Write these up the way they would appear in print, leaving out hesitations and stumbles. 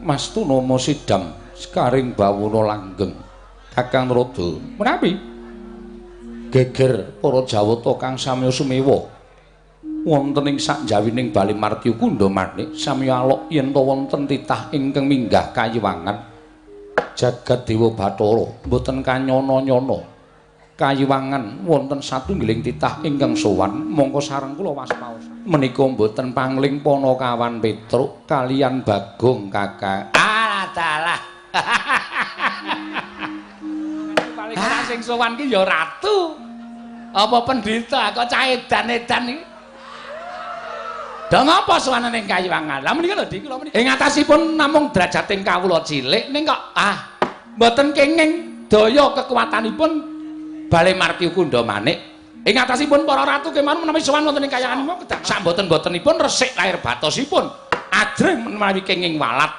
Mastunama sidam sekaring bawuna langgeng. Kakang Rada, menawi geger para Jawata kang samya sumewa wonten ing sakjawining Bali Martya Kundamanik samya alok yen ta wonten titah ingkang minggah kayiwangan jagat Dewa Bathara boten kanyana-nyana kayiwangan wonten satunggiling titah ingkang sowan mongko sareng kula waspaos menika boten pangling Panakawan Petruk kaliyan Bagong Kakang. Dalah. Paling ora sing sowan ki ya ratu. Apa pendhita kok cah edan-edan iki? Dong apa sowanane ing kayiwangan? Lah menika lho Dik, kula menika. Ing atasipun namung drajating kawula cilik ning kok mboten kenging daya kekuatanipun Bali Martya Kundamanik. Ing atasipun para ratu kemawon menawi sowan wonten ing kayiwangan sak mboten-mbotenipun resik lahir batosipun ajrih menawi kenging walat.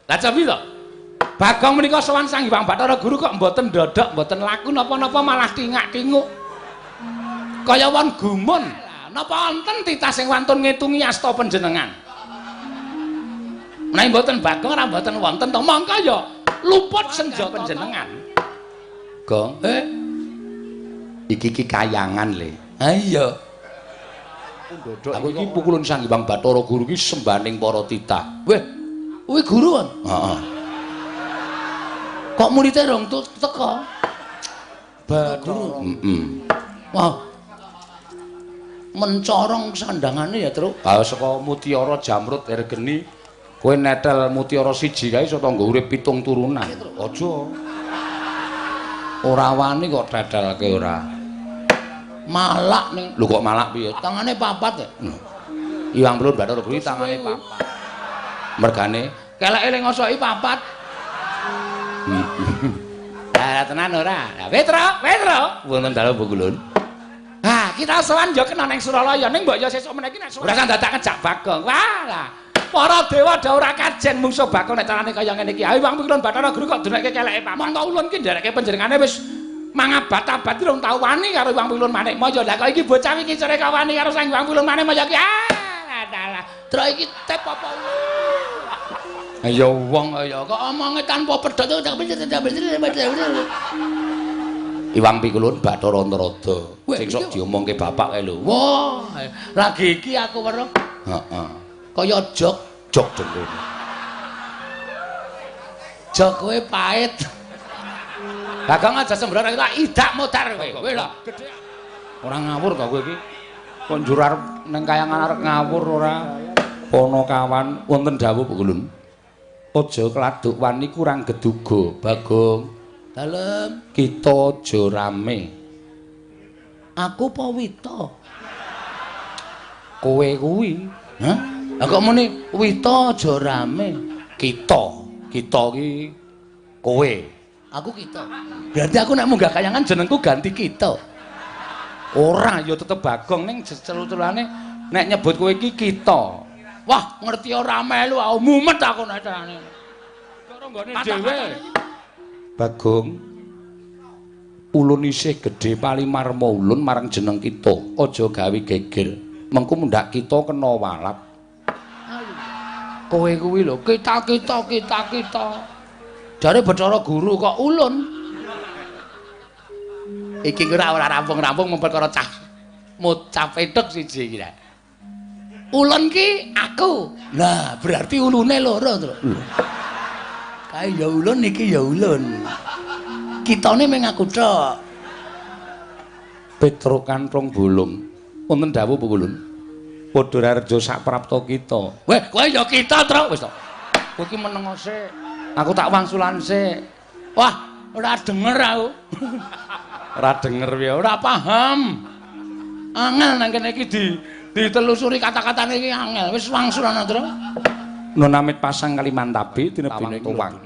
Lah cobi to. Bagong menika sowan Sang Hyang Bathara Guru kok mboten ndodok, mboten laku napa-napa malah tingak-tinguk. Kaya wong gumun. Napa wonten titah sing wantun ngitungi asta panjenengan? Menawi mboten Bagong ora mboten wonten to, mangka ya luput senja panjenengan. Gong, iki kayangan le. Ha iya. Aku iki pukulun Sang Hyang Bathara Guru iki sembaning para titah. Weh, kuwi guru kan? Heeh. Kok muridé rong teko? Bathara. Wah. Mencorong sandangane ya, Truk. Saka Mutiara Jamrut Ergeni, kowe netel Mutiara siji kae iso tanggo urip 7 turunan. Aja. Ora wani kok tetelke ora. Malak ning. Lho kok malak piye? Tangane 4 ya. Hyang Blun Bathara Guru tangane 4. Mergane keleke ning ngosoki 4. Tenan ora? Petro, wonten dalu Bugulun. Kita sowan ya kena ning Suralaya ning mbok ya sesuk meniki nek sowan. Ora kan dadak ngejak Bagong. Walah. Para dewa dah ora kajen mungsuh Bagong nek carane kaya ngene iki. Ayo Hyang Blun Bathara Guru kok denekke keleke paman. Monggo ulun ki ndereke panjenengane wis mangabat-abad rong tau wani karo Hyang Blun Manik Maya. Lah kok iki bocah iki core kawani karo Sang Hyang Blun Manik Maya ki. Dalah. Terus iki tep apa ayo wong kaya kok omonge tanpa pedhot tak Hyang Pikulun Bathara Antarada sing sok diomongke bapak kae lho. Wah, lagi iki aku weruh. Heeh. Kaya jog dengkul. Jog kowe pait. Bagong aja sembrono tak idak modar kowe. Kowe lho. Ora ngawur kok kowe iki. Kok njur arep ning kayangan arep ngawur ora. Panakawan wonten dawuh Pikulun. Aja kladuk wani kurang geduga, Bagong. Dalem kita aja rame. Aku Pawita. Kowe kuwi, hah? Lah kok muni Wita aja rame. Kita ki kowe. Aku kita. Berarti aku nek munggah kayangan jenengku ganti kita. Ora ya tetep Bagong ning celuk-celukane nek nyebut kowe iki kita. Wah, ngerti ora melu aku mumet aku nek carane. Karo nggone dhewe. Bagong ulun isih gedhe palimarma ulun marang jeneng kita. Aja gawe geger. Mengko mundak kita kena walap. Kowe kuwi lho, kita. Jare Bathara Guru kok ulun. Iki ora rampung-rampung mung perkara cah. Mocap edhek siji iki. Ulun ki aku. Lah, berarti ulune loro, Tru. Kae ya ulun iki ya ulun. Kitane mung aku tok. Petro kanthong bolong. Wonten dawuh Bu Ulun. Padha rejo sak prapta kita. Weh, kowe ya kita, Tru. Wis to. Kowe iki menengo sik. Aku tak wangsulan sik. Wah, ora denger aku. Ora denger piye, ora paham. Angel nang kene iki ditelusuri kata-katane iki angel. Wis wangsulan, Tru. Nonamit pasang Kalimantabe tinebine tuwang.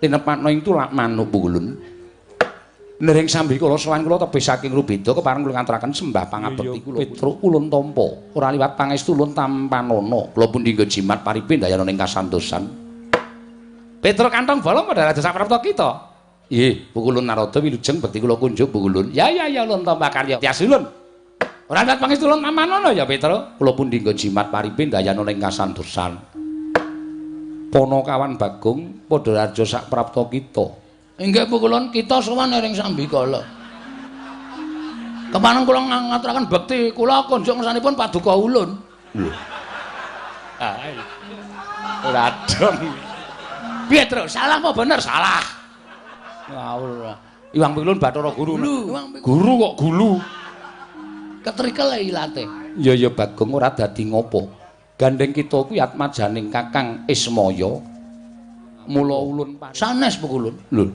Tinepatno ing tulak manuk Bu Ulun. Nering sambi kula sowan kula tebih saking Rubeda kepareng kula ngaturaken sembah pangabekti kula Petro ulun tampa. Ora liwat pangestu ulun tampanana. Kula pun dinggo jimat paripe dayana ing kasantosan. Petro kantong bolong padha raja sak prapta kita. Nggih, Bu Ulun Narada wilujeng bekti kula kunjuk Bu Ulun. Ya ulun tampa karya. Tias ulun. Ora liwat pangestu ulun tampanana ya Petro. Kula pun dinggo jimat paripe dayana ing kasantosan. Ponokawan Bagong padha raja sak prapta kita. Inggih pukulun kita sowan ing Sambikala. Kepanen kula ngaturaken bekti kula kunjuk ngersanipun Paduka Ulun. Lho. Ora dong. Piye, Tru? Salah apa bener? Salah. Ngawur. Iwang Pilun Bathara Guru. Guru kok gulu. Ketrikel ilate. Ya Bagong ora dadi ngopo. Gandeng kita kuwi atmajaning Kakang Ismaya. Mula ulun sanes pukulun. Lho.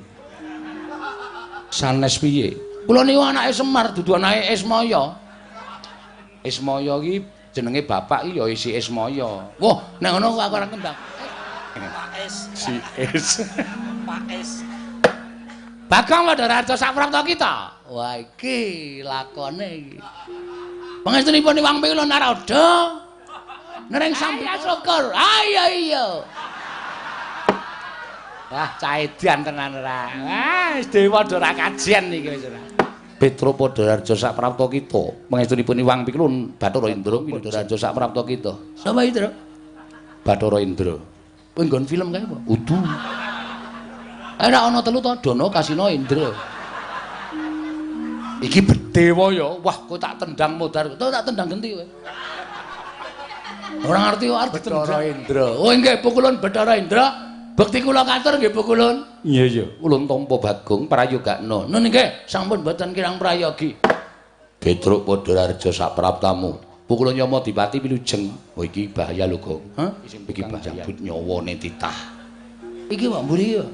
Sanes piye? Kula niku anake Semar dudu anake Ismaya. Ismaya iki jenenge bapak iki ya isi Ismaya. Wah, nek ngono aku ora kembang. Pak Es. Si Es. Pak Es. Bagong padha raja sak prapta kita. Wah, iki lakone iki. Pangestunipun Iwang Pilun Narada. Nereng sambil syukur. Ayo iya. Wah, caedan tenan ora. Wis dewa ora kajian iki wis ora. Petra Padaraja sak prapta kita. Pangestunipun Iwang Pilun Bathara Indra Padaraja sak prapta kita. Sapa iki, Tru? Bathara Indra. Kowe nggon film kae apa? Udu. Ora ana telu to, Dana Kasina Indra. Iki bedewa ya. Wah, kowe tak tendang modar. Kowe tak tendang genti kowe. Ora ngerti kok arep Bathara Indra. Oh nggih pukulun Bathara Indra. Bekti kula katur nggih pukulun. Iya. Ulun tampa Bagong prayogakna. Nun nggih sampun boten kirang prayogi. Petruk Padaraja sak praptamu. Pukulun Yama Dipati Wilujeng. Oh iki bahaya lho, Gong. Hah? Iki panjabut nyawane titah. Iki wae mburi ya.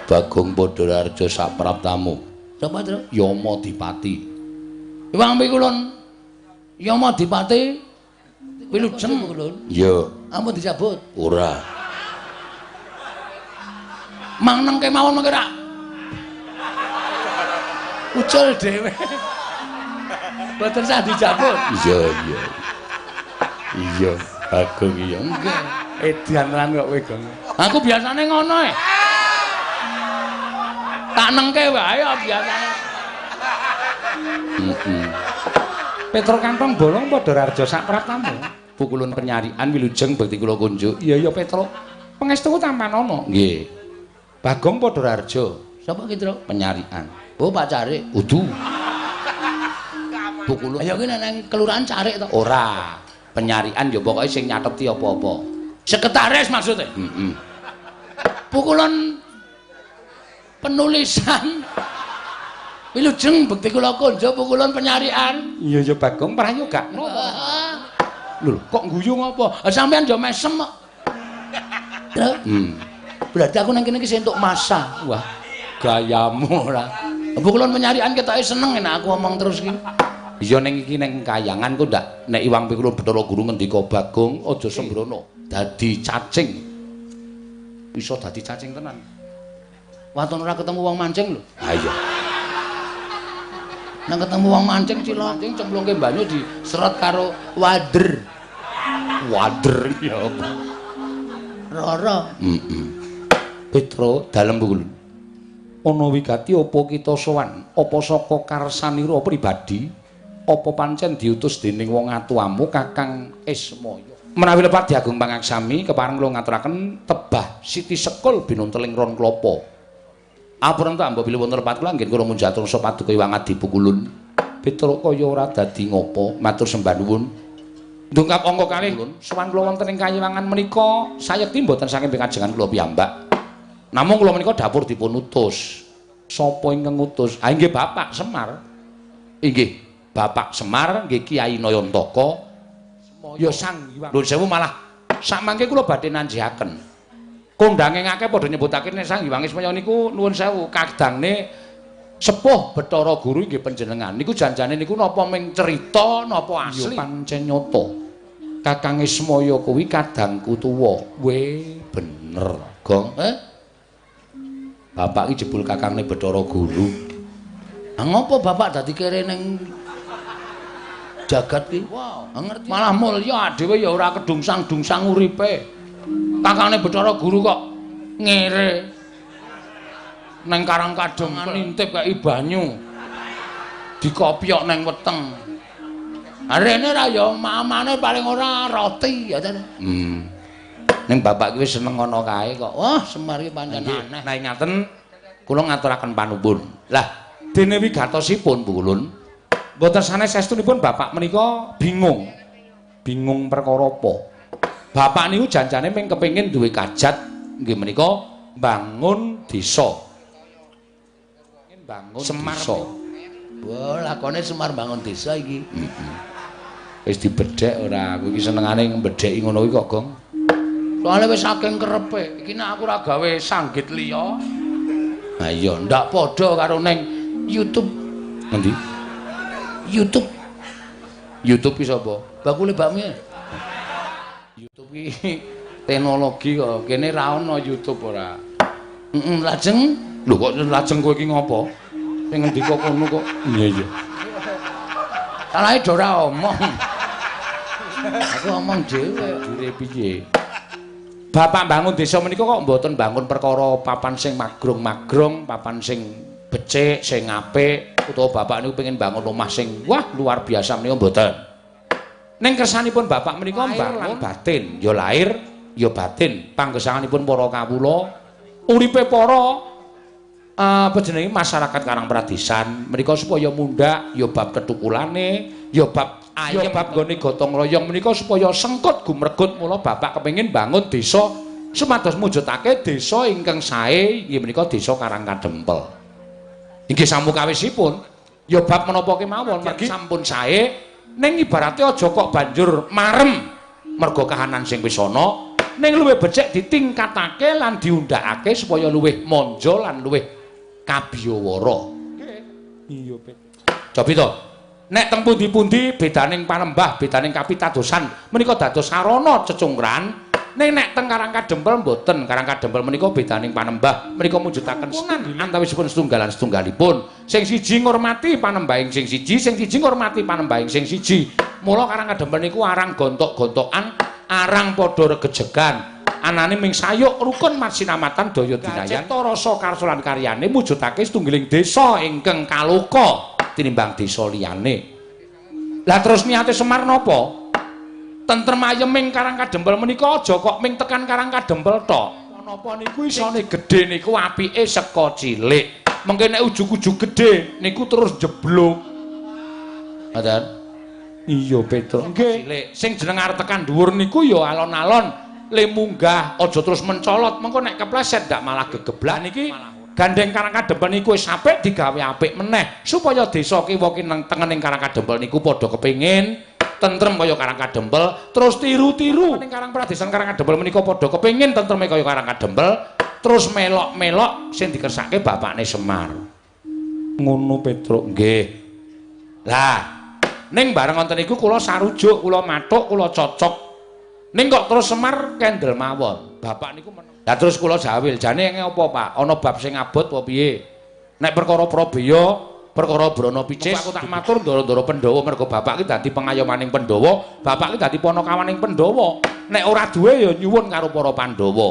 Bagong Padaraja sak praptamu. Sapa, Tru? Yama Dipati. Iwang Pilun Yama Dipati Wilujeng pukulun. Iya. Ampun dicabut. Ora. Mang neng kemawon mengke rak. Ucul dhewe. Boten sah dicabut. Iya. Bagong iya. Nggih. Edan lan kok kowe, Gong. Aku biasane ngono e. Tak nengke wae biasane. Petra Kantong Bolong Padaraja sak praptamu. Pukulun penyarian Wilujeng bekti kula kunjuk. Iya Petra. Pangestu tampan ana. Nggih. Bagong Padaraja. Sapa ki, Tru? Penyarian. Oh, Pak Carik. Udu. Pukulun. Ayo ki nang kelurahan Carik to? Ora. Penyarian ya pokoke sing nyateti apa-apa. Sekretaris maksudnya. Pukulun penulisan Wilujeng bekti kula kunjuk pukulun penyarian. Iya Bagong prayogakna. Lho, kok guyu ngopo? Sampeyan yo mesem kok. Berarti aku nang kene iki entuk masa. Wah, gayamu ora. Pukulun penyarian ketoke seneng nek aku omong terus iki. Iya ning iki ning kayangan kok ndak nek Iwang Pilun Bathara Guru ngendika Bagong aja sembrono. Dadi cacing. Iso dadi cacing tenan. Waton ora ketemu wong mancing lho. Ha iya. Nang ketemu wong mancing ciloncing cemplungke banyu diseret karo wader. Wader ya apa? Rara. Petra dalem pukulun. Ana wigati apa kita sowan? Apa saka karsanira pribadi? Apa pancen diutus dening wong atuamu Kakang Ismaya? Menawi lepat diagung pangaksami kepareng kula ngaturaken tebah Siti Sekul binunteling ron klapa. Apuran ta mbok bilih wonten lepat kula nggih kula munjatur sapa paduka Iwang Adi pukulun. Petra kaya ora dadi ngopo? Matur sembah nuwun. Ndungkap angka kalih sowan kula wonten ing kayiwangan menika sayekti mboten saking kajengan kula piyambak. Namung kula menika dapur dipun utus. Sapa ingkang ngutus? Ah inggih Bapak Semar. Inggih, Bapak Semar nggih Kyai Nayantaka. Ya sang Nuwun sewu malah sakmangke kula badhe nanjihaken. Kondange ngake padha nyebutake nek Sang Hyang Ismaya niku nuwun sewu kadangne sepuh Bathara Guru nggih panjenengan. Niku janjane niku napa ming cerita napa asli? Ya pancen nyata. Kakang Ismaya kuwi kadangku tuwa. Weh, bener, Gong. Bapak iki jebul kakangne Bathara Guru. Ah ngopo Bapak dadi kere ning jagat ki? Wow, ngerti. Malah mulya dhewe ya ora kedungsang-dungsang uripe. Kakangne Bathara Guru kok ngere. Neng Karang Kadung ngintip kaya banyu. Dikopyok neng weteng. Arene ra ya mamane paling ora roti ya ta. Ning bapak ki wis seneng ngono kae kok. Wah, Semar ki pancen aneh. Nah, ngaten kula ngaturaken panuwun. Lah, dene wigatosipun Bu Kulun, mboten sanes estunipun bapak menika bingung. Bingung perkara apa? Bapak niku janjane mung kepengin duwe kajat nggih menika bangun desa. Bangun Semar desa. Wah, lakone Semar bangun desa iki. Wis dibedhek ora, aku iki senengane mbedheki ngono iki kok, Gong. Soale wis saking kerepe, iki nek aku ora gawe sanggit liya. Ha iya, ndak padha karo ning YouTube. Ngendi? YouTube. YouTube ki sapa? Bakule bakmi. YouTube ki teknologi kok. Kene ra ono YouTube ora. Lajeng lho kok lajeng kowe iki ngopo? Sing ngendika kono kok. Iya iya. Salahe do ora omong. Aku omong dhewe jure piye. Bapak bangun desa menika kok mboten bangun perkara papan sing magrong-magrong, papan sing becik, sing apik, utawa bapak niku pengen bangun omah sing wah luar biasa menika mboten. Ning kersanipun bapak menika bangun batin, ya lahir, ya batin. Panggesanganipun para kawula, uripe para jenenge masyarakat Karang Pradesan menika supaya mundhak ya bab ketukulane, ya bab ayem bab nggone gotong royong menika supaya sengkut gumregut mula bapak kepengin bangun desa sumados mujudake desa ingkang sae inggih menika desa Karang Kadempel. Inggih samukawisipun ya bab menapa kemawon mergi sampun sae ning ibarate aja kok banjur marem mergo kahanan sing wis ana ning luwih becik ditingkatake lan diundhakake supaya luwih monjo lan luwih kabiyawara. Iya, Pak. Cobi to. Nek teng pundi-pundi bedaning panembah, bedaning kapitadosan menika dados sarana cecungkran. Ning nek teng Karang Kadempel mboten. Karang Kadempel menika bedaning panembah, menika mujudaken antawisipun setunggalan setunggalipun. Sing siji ngurmati panembahing sing siji ngurmati panembahing sing siji. Mula Karang Kadempel niku arang gontok-gontokan, arang padha regejegan. Anane ming sayuk rukun marsinamatan daya dinayan cipta rasa karsa lan karyane mujudake setunggiling desa ingkang kaloka tinimbang desa liyane. Lah terus niate Semar napa? Tentrem ayeming Karang Kadempel menika aja kok ming tekan Karang Kadempel tok. Napa niku isone gedhe niku apike saka cilik. Mengke nek ujug-ujug gedhe niku terus jeblok. Ngoten. Iya, Petro. Nggih. Sing jeneng arep tekan dhuwur niku ya alon-alon le munggah aja terus mencolot mengko nek kepleset ndak malah gegeblak niki gandeng Karang Kadempel niku wis apik digawe apik meneh supaya desa kiwa nang tengening Karang Kadempel niku padha kepengin tentrem kaya Karang Kadempel terus tiru-tiru ning Karang Pradesan Karang Kadempel menika padha kepengin tentreme kaya Karang Kadempel terus melok-melok sing dikersake bapakne Semar. Ngono Petro nggih. Lah ning bareng wonten niku kula sarujuk, kula mathuk, kula cocok ning kok terus Semar kendel mawon. Bapak niku meneng. Lah terus kula jawil, jane apa, Pak? Ana bab sing abot apa piye? Nek perkara Prabeya, perkara Brana Picis, aku tak matur ndara-ndara Pandhawa mergo bapak ki dadi pengayomaning Pandhawa, bapak ki dadi panakawaning Pandhawa. Nek ora duwe ya nyuwun karo para Pandhawa.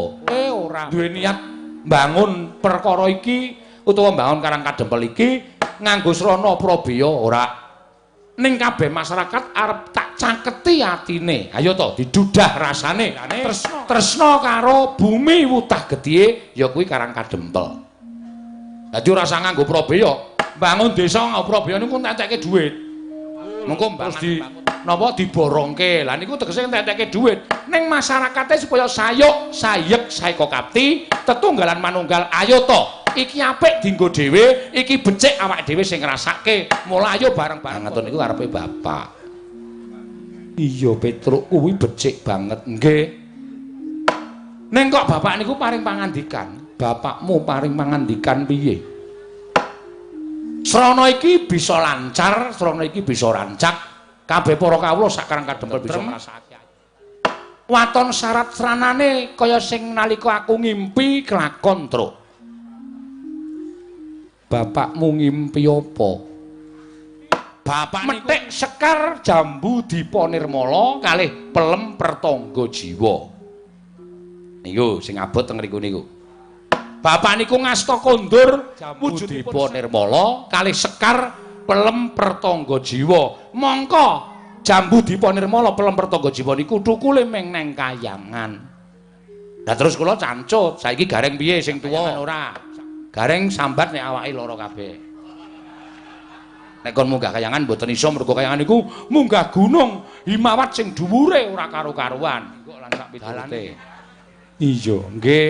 Ora duwe niat mbangun perkara iki utawa mbangun Karang Kadempel iki nganggo srana Prabeya ora. Ning kabeh masyarakat arep tak caketi atine. Ayo to didudah rasane. Tresna karo bumi wutah gedhe ya kuwi Karang Kadempel. Dadi ora usah nganggo Prabeya. Bangun desa nganggo Prabeya niku entekke dhuwit. Mengko terus di napa diborongke. Lah niku tegese entekke dhuwit. Ning masyarakate supaya sayuk, sayek, saeka kapti, tetunggalan manunggal. Ayo to iki apik dienggo dhewe, iki becik awake dhewe sing ngrasake. Mula ayo bareng-bareng ngoten niku karepe bapak. Iya Petruk kuwi becik banget nggih. Ning kok bapak niku paring pangandikan. Bapakmu paring pangandikan piye? Srana iki bisa lancar, srana iki bisa rancak. Kabeh para kawula sak Karang Kadempel bisa ngrasake. Waton syarat sranane kaya sing nalika aku ngimpi kelakon, Truk. Bapakmu ngimpi apa? Bapak metik sekar jambu dipa nirmala kalih pelem pertangga jiwa. Niku sing abot teng mriku niku. Bapak niku ngasta kondur jambu dipa nirmala kalih sekar pelem pertangga jiwa. Mongko jambu dipa nirmala pelem pertangga jiwa niku thukule ming neng kayangan. Lah terus kula cancut, saiki gareng piye sing tuwa ora. Gareng sambat nek awake lara kabeh. Nek kon munggah kayangan mboten iso mergo kayangan iku munggah gunung Himawat sing dhuwure ora karo-karuan. Kok lan sak piturute. Iya, nggih.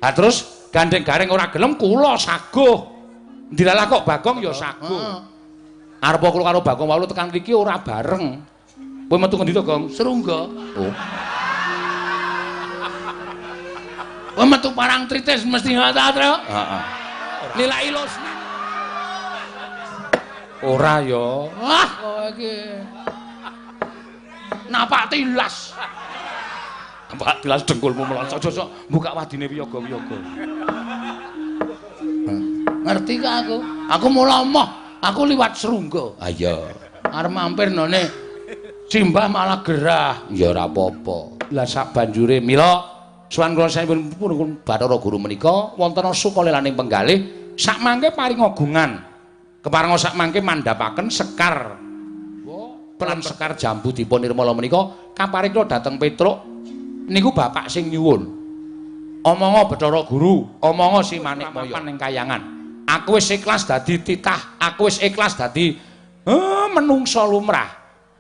Lah terus gandeng gareng ora gelem kula saguh. Ndilalah kok Bagong ya saguh. Arep kula karo Bagong walu tekan mriki ora bareng. Kowe metu ngendi to, Gong? Serungga. Oh. Kowe metu parang tritis mesti ngono ta, heeh. Nilai los. Ora ya. Wah, kowe iki. Napak tilas. Napak tilas dengkulmu melonco. Aja buka wadine wiyaga-wiyaga. Ngerti ka aku? Aku mula emoh. Aku liwat Serungga. Ah iya. Arep mampir none Simbah malah gerah. Ya ora apa-apa. Lah sak banjure mila suwan kula sampun Bathara Guru menika wonten sukalelaning penggalih sak mangke paring ogungan. Keparenga sak mangke mandhapaken sekar. Pelan sekar jambu dipun nirmala menika kaparing kula dhateng Petruk niku bapak sing nyuwun. Omonga Bathara Guru, omonga si Manikmaya ning kayangan. Aku wis ikhlas dadi titah, aku wis ikhlas dadi menungsa lumrah.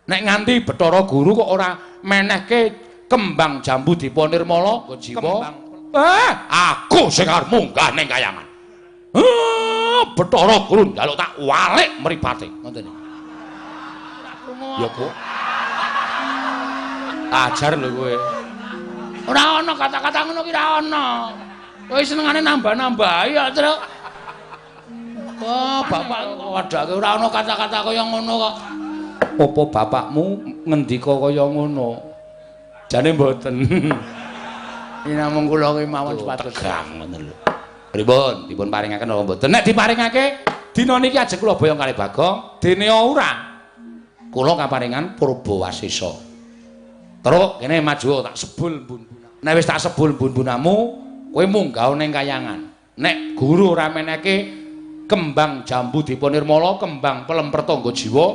Nek nganti Bathara Guru kok ora menehke kembang jambu dipun nirmala nggo jiwa. Aku sing arep munggah ning kayangan. Bathara Guru njaluk tak walik mripate. Ngoten iki. Ya, Kok. Ajar lho kowe. Ora ana kata-kata ngono ki ora ana. Kowe senengane nambah-nambahi ya, Truk. Wah, bapak wedake ora ana kata-kata kaya ngono kok. Apa bapakmu ngendika kaya ngono? Jane mboten. Iki namung kula ki mawon sepatus tegang ngoten lho. Pripun? Dipun paringaken apa mboten? Nek diparingake dina niki ajeng kula boyong kalih Bagong, dene ora. Kula kaparingan Purbawasisa. Terus kene maju tak sebul mbun-mbun. Nek wis tak sebul mbun-mbunamu, kowe munggah ning kayangan. Nek guru ora meneke kembang jambu dipun nirmala, kembang pelemper tangga jiwa,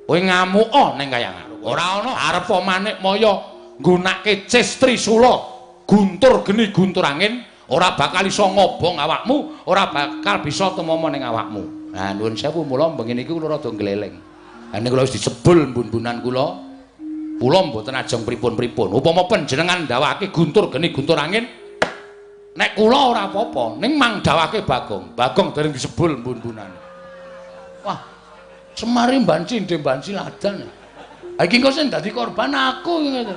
kowe ngamuka ning kayangan. Ora ana arep Manikmaya nggunakake cis trisula, guntur geni guntur angin, ora bakal iso ngobong awakmu, ora bakal bisa tumama ning awakmu. Nah, nuwun sewu mula bengi niki kula rada gleleng. Lah nek kula wis disebul mbun-mbunan kula mboten ajeng pripun-pripun. Upama panjenengan ndawake guntur geni guntur angin, nek kula ora apa-apa, ning mang dawake Bagong. Bagong dereng disebul mbun-mbunan. Wah, Semari mbanci ndhe mbanci ladan. Ha iki kok sing dadi korban aku ngono.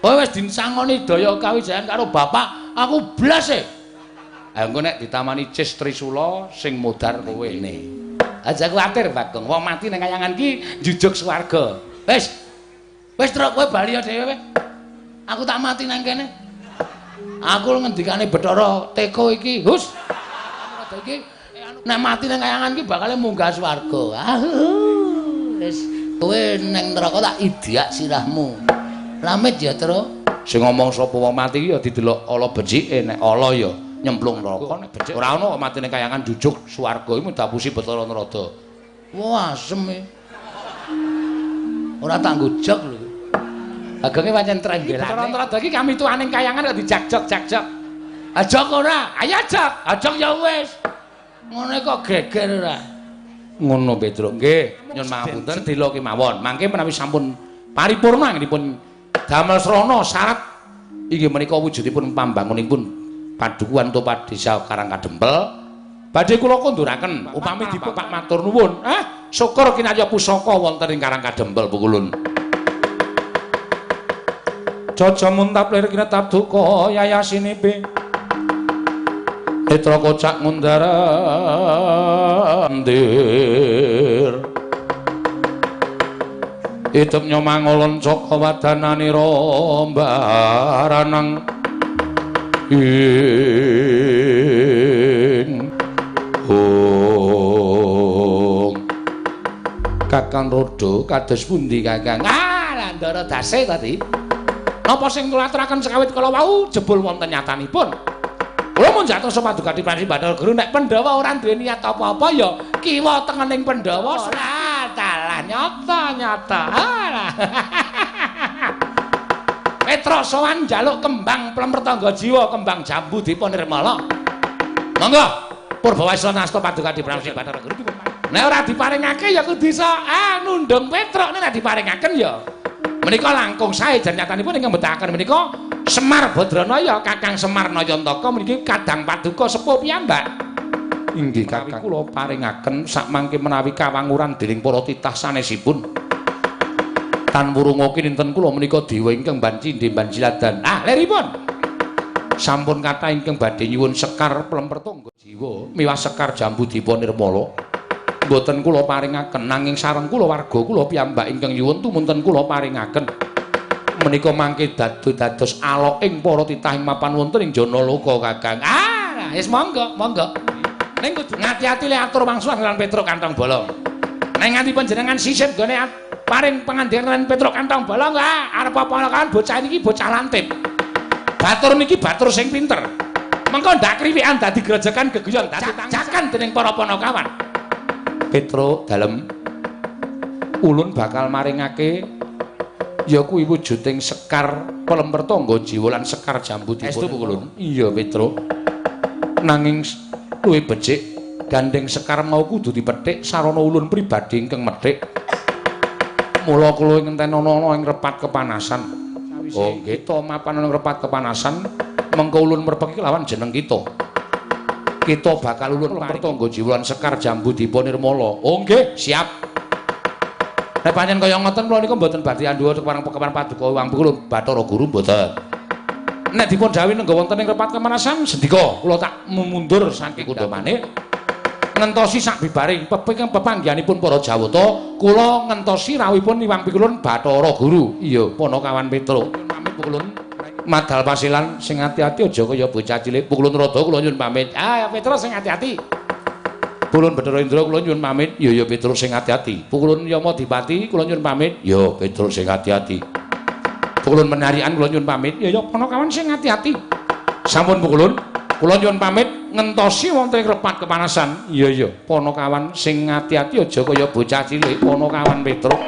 Kowe wis disangoni daya kawijayan karo bapak, aku blas e. Ha engko nek ditamani cis trisula sing modar kowe ne. Aja kuwatir Bagong, wong mati ning kayangan ki njujug swarga. Wis Truk kowe bali dhewe. Aku tak mati nang kene. Aku ngendikane Bathara Teka iki, hus. Iki nek mati nang kayangan ki bakal munggah swarga. Wis kowe ning neraka tak idiak sirahmu. Lamit ya, Truk. Sing ngomong sapa wong mati ki ya didelok ala becike, nek ala ya nyemplung neraka, nek becik ora ana mati ning kayangan jujuk swarga iki dapusi Bathara Narada. Wah, asem e. Ora tak ngujog lho. Agenge pancen trenggelane. Bathara Narada iki kami tuaning kayangan kok dijagjok-jagjok. Ajok ora? Ayo ajok. Ajok ya wis. Ngene kok geger ora. Ngono Petruk. Nggih, nyun pangapunten dila kemawon. Mangke menawi sampun paripurna dipun damel srana syarat inggih menika wujudipun pambangunipun Padukuhan Topa Desa Karangkadempel badhe kula konduraken upami dipun Pak matur nuwun. Syukur kinarya pusaka wonten ing Karangkadempel Pukulun. Jaja muntap lir kinetap duka yayasinipe. Netra kocak ngundara ndir. Hidup nyomangolon caka wadanane rombaranang ing Kakang Rodo kados pundi Kakang? Landara dase tadi. Napa sing kula aturaken sekawit kala wau jebul wonten nyatanipun. Kula mun jatuh sapadukati Prabu Bathara Guru nek Pandhawa ora duwe niat apa-apa ya kiwa tengening Pandhawa dalah nyata-nyata. Petruk sowan njaluk kembang Plempertangga Jiwa, kembang jambu dipun nirmala. Monggo Purbawaisa nasta paduka dipramsi Bathara Guru dipun. Nek ora diparingake ya kudu iso nundung Petruk, nek diparingaken ya menika langkung sae jan nyatanipun ingkang mbetahaken menika Semar Badranaya Kakang Semar Nayantaka meniki kadang paduka sepuh piyambak. Inggih Kakang kula paringaken sakmangke menawi kawanguran dening para titah sanesipun. Tan wurungoki ninten kula menika dewa ingkang banci Banjiladan. Leripun sampun kathah ingkang badhe nyuwun sekar Plempertangga Jiwa miwah sekar jambu dipun nirmala. Mboten kula paringaken nanging sareng kula warga kula piyambak ingkang nyuwun tumunten kula paringaken menika mangke dados aloking para titah ing mapan wonten ing Janaloka Kakang. Wis monggo ning kudu ngati-ati le atur wangsulan lan Petruk Kantong Bolong. Ning nganti panjenengan sisip gone paring pangandikan lan Petruk Kantong Bolong arep apa kan bocah niki bocah lantip. Batur niki batur sing pinter. Mengko ndak kriwikan dadi grejekan geguyon dadi tanjakan dening para Panakawan. Petruk dalem ulun bakal maringake ya kuwi wujuding sekar Plempertangga Jiwa lan sekar jambu dipun ulun. Iya Petruk. Nanging luwih becik gandeng sekar mau kudu dipethik sarana ulun pribadi ingkang methik. Mula kula ngenten ana ing repat kepanasan. Oh nggih to mapan ana repat kepanasan mengko ulun merpeki lawan jeneng kita. Kita bakal ulun Plempertangga Jiwa lan sekar jambu dipun nirmala. Oh nggih, siap. Nek pancen kaya ngoten kula niku mboten badhe andhuwa marang Pakewan Paduka Wang Pungkur Bathara Guru mboten. Nek dipun dawuhi nenggo wonten ing repat kemanasan sendika kula tak mundur saking kudamane ngentosi sak bibaring pepanggihanipun para Jawata kula ngentosi rawuhipun Iwang Pikulun Bathara Guru. Iya, Panakawan Petruk. Pamit Pukulun madal pasilan sing ati-ati aja kaya bocah cilik. Pukulun Rada kula nyuwun pamit. Ya Petruk sing ati-ati. Pukulun Bathara Indra kula nyuwun pamit. Ya Petruk sing ati-ati. Pukulun Yama Dipati kula nyuwun pamit. Ya Petruk sing ati-ati. Pukulun Menarian kula nyuwun pamit. Ya Panakawan sing ati-ati. Sampun Pukulun kula nyuwun pamit ngentosi wonten ing repat kepanasan. Iya Panakawan sing ati-ati aja kaya bocah cilik. Panakawan Petruk.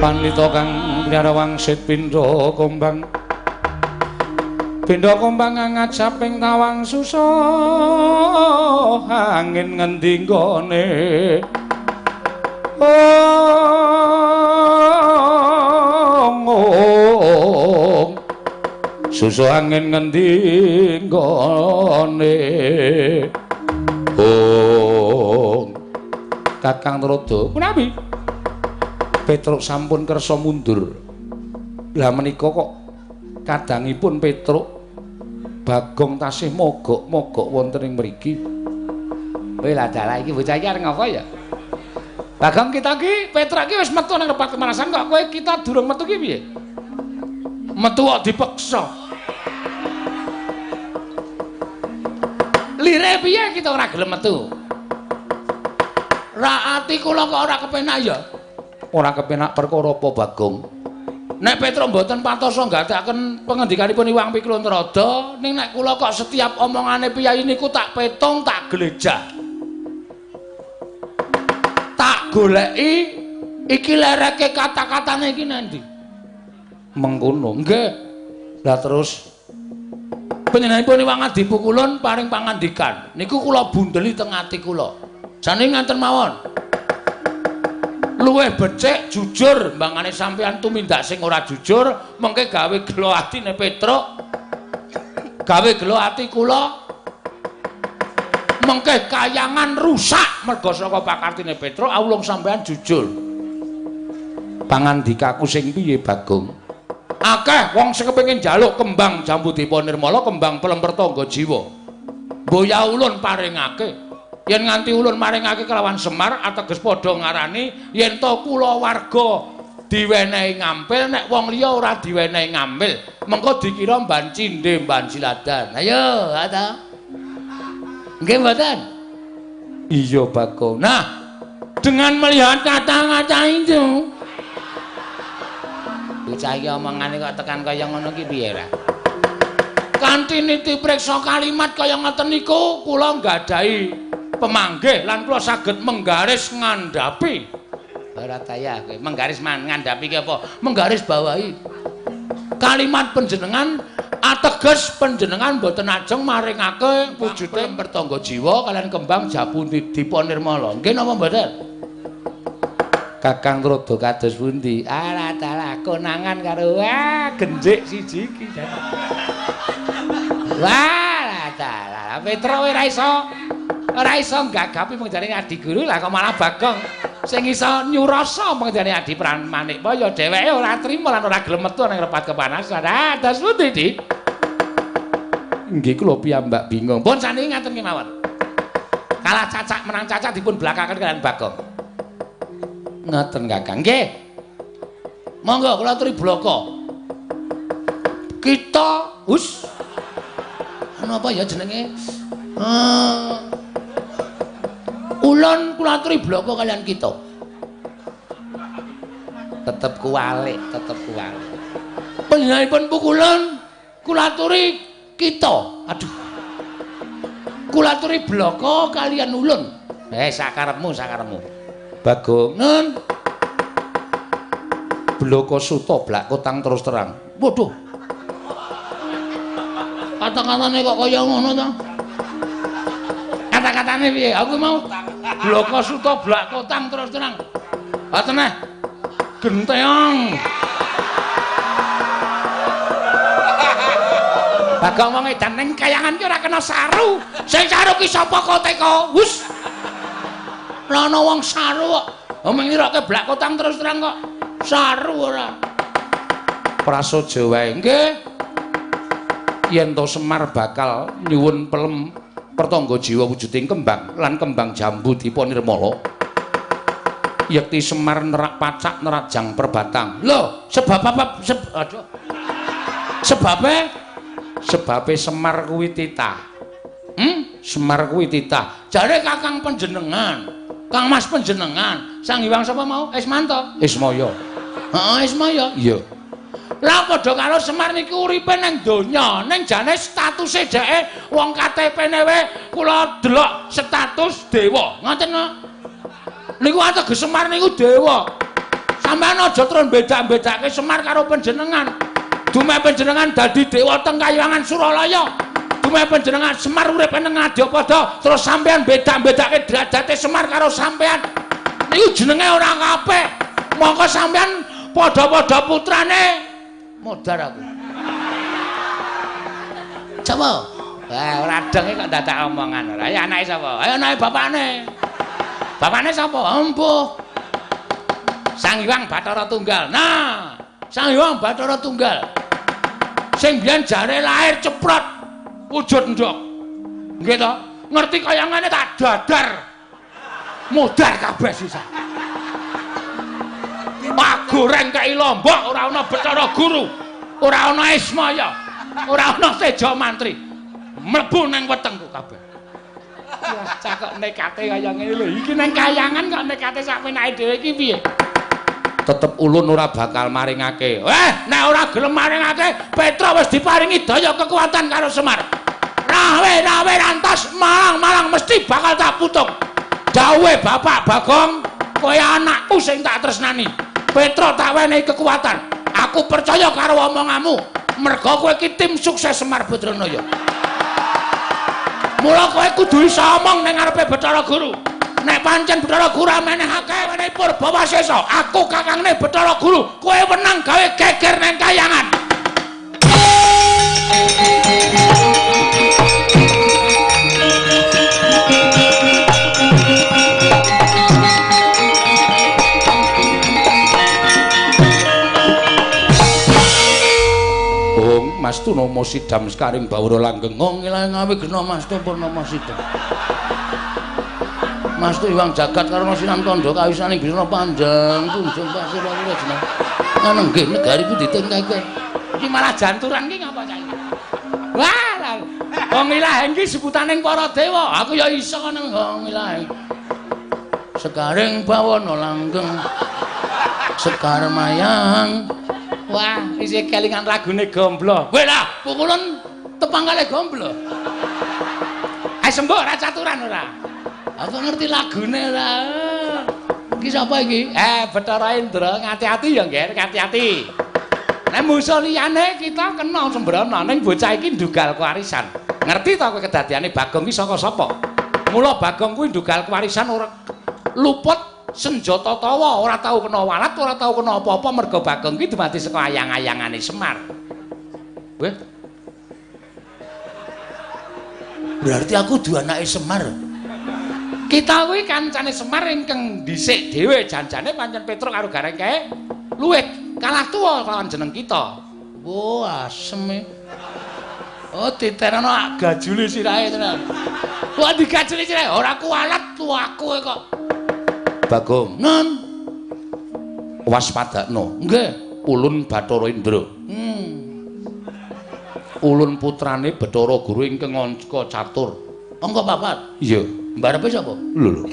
Panita kang nyara wangsit pindha kombang ngajaping tawang susah angin ngendi nggone susah angin ngendi nggone Kakang Trada punapi Petruk sampun kersa mundur. Lah menika kok kadangipun Petruk Bagong tasih mogok-mogok wonten ing mriki. Kowe lah dalah iki bocah iki arep ngapa ya? Bagong kita ki Petruk ki wis metu nang repat kemanasan kok kowe kita durung metu ki piye? Metu kok dipeksa. Lire piye kita ora gelem metu? Ra ati kula kok ora kepenak ya. Ora kepenak perkara apa Bagong? Nek Petruk mboten patosa nggadaken pangendikanipun Iwang Pikulun Trada, ning nek kula kok setiap omongane piyai niku tak petung, tak glejah. Tak goleki iki lereke kata-katane iki nendi? Mengkono. Nggih. Lah terus panjenenganipun Iwang Adi Pikulun paring pangandikan. Niku kula bundeli teng ati kula. Jane ngaten mawon. luwih becik jujur mbangane sampeyan tumindak sing ora jujur mengke gawe gelo atine Petruk gawe gelo ati kula mengke kayangan rusak merga saka pakartine Petruk awulung sampeyan jujur pangandikaku sing piye Bagong akeh wong sing kepengin njaluk kembang Jambudipa Nirmala kembang Pelempertangga Jiwa mboya ulun paringake yen nganti ulun maringake kelawan Semar ateges padha ngarani yen to kula warga diwenehi ngampil nek wong liya ora diwenehi ngampil mengko dikira mban cindhe mban siladan ayo ta nggih mboten iya Bagong nah dengan melihat kata-kata itu bocah iki omongane kok tekan kaya ngono ki piye ra kanthi niti priksa kalimat kaya ngoten niku kula nggadahi pemanggih lan kula saged menggaris ngandhapi ora tayah kowe menggaris ngandhapi ki apa menggaris bawahi kalimat panjenengan ateges panjenengan boten ajeng maringake wujude Pelempertangga Jiwa kalian kembang Jambudipa Nirmala nggih napa mboten Kakang Trada kados pundi ala tala konangan karo genjik siji iki wah tala Petruk ora iso gagapi mengjane adi guru lah kok malah Bagong sing iso nyurasa mengjane adi Pramanik ya dheweke ora trima lan ora gelem metu nang repat kepanasan dados pundi Dik nggih kula piyambak bingung pun saniki ngaten kemawon kalah cacak menang cacak dipun blakaken kalian Bagong ngoten Kakang nggih monggo kula aturi blaka kita hus ana apa ya jenenge ulun kula aturi blaka kalian kita tetep kuwalik panjenenganipun pukulan kula aturi kita aduh kula aturi blaka kalian ulun sakarepmu Bagong nun blaka suta blak kotang terus terang waduh kata-katane kok kaya ngono to kata-katane piye aku mau blaka suta blak kotang terus terang ngoten genteong Bagong wong edan ning kayangan ki ora kena saru sing saru ki sapa kok teko wus ana wong saru kok omong ngiroke blak kotang terus terang kok saru ora prasaja wae nggih yen to Semar bakal nyuwun Pelempertangga Jiwa wujuding kembang lan kembang Jambudipa Nirmala yekti Semar nerak pacak nerajang perbatang lho sebabe Semar kuwi titah Semar kuwi titah jare Kakang panjenengan Kang Mas panjenengan Sang Hyang sapa mau Ismanto Ismaya heeh Ismaya iya lah padha karo Semar niki uripe nang donya ning jane statuse dheke wong KTP-ne we kula delok status dewa ngoten niku ateges Semar niku dewa sampeyan aja terus beda-bedake Semar karo panjenengan dume panjenengan dadi dewa teng Kahyangan Suralaya dume panjenengan Semar uripe nang Ngadipada terus sampeyan beda-bedake derajate Semar karo sampeyan niku jenenge ora kabeh mongko sampeyan padha-padha putrane modar aku coba ora denge kok dadak omongan ora ya anake sapa ayo anake bapakne sapa empuh Sang Hyang Bathara Tunggal nah Sang Hyang Bathara Tunggal sing biyen jare lahir ceprot wujud ndok nggih to ngerti kayangane tak dadar modar kabeh sisa Pak Goreng kei Lombok ora ana Bathara Guru, ora ana Ismaya, ora ana Teja Mantri. Mlebu nang wetengku kabeh. Wah, cakok nekate kaya ngene lho. Iki nang kayangan kok nekate sak penake dhewe iki piye? Tetep ulun ora bakal maringake. Nek ora gelem maringake, Petra wis diparingi daya kekuatan karo Semar. Rawe rantas malang mesti bakal tak putuk. Dawuhe Bapak Bagong, kowe anakku sing tak tresnani. Petra tak wenehi kekuatan. Aku percaya karo omonganmu. Merga kowe iki tim sukses Semar Badranaya. Mula kowe kudu iso omong ning ngarepe Bathara Guru. nek pancen Bathara Guru menehake wenehi Purbawasesa, aku kakangne Bathara Guru, kowe wenang gawe geger nang kayangan. Mastu Nama Sidam Sekaring Bawara Langgeng ngilah ngawi gena Mastu Purnama Sidam. Mastu Iwang Jagat karena Sinan Tondo kawisaning Bisna Panjang tunjung pasir loro jeneng. Ana nggih negari ku ditengkake. Iki malah janturan ki ngapa cah iki? Wah, wong ilahe iki sebutaning para dewa. Aku ya iso nang wong ilahe. Sekaring Bawana Langgeng. Sekar Mayang. Wah, isih kelingan lagune Gomblo. Kowe lah, pukulan tepang kali Gomblo. Ayo sembuh ora caturan ora. Aku ngerti lagune ora. Iki sapa iki? Bathara Indra, ngati-ati ya, Nggih, ngati-ati. Nek musuh liyane kita kena sembrono ning bocah iki ndugal kewarisan. Ngerti ta kowe kedadiane Bagong iki saka sapa? Mula Bagong kuwi ndugal kewarisan ora luput senjata tawa, ora tau kena walat, ora tau kena apa-apa merga Bagong ki dumadi saka ayang-ayangane Semar. Weh. Berarti aku duwe anake Semar. Kita kuwi kancane Semar ingkang dhisik dhewe janjane pancen Petruk karo Garengke luwih kalah tuwa lawan jeneng kita. Oh, asem e. Oh, diterano gajule sirahe tenan. Kok digajuli sirahe ora kualat tuaku kok. Bagong, non waspadakno. Nggih, ulun Bathara Indra. Ulun putrane Bathara Guru ingkang angka catur. Angka 4. Iya, mbarepe sapa? Lho.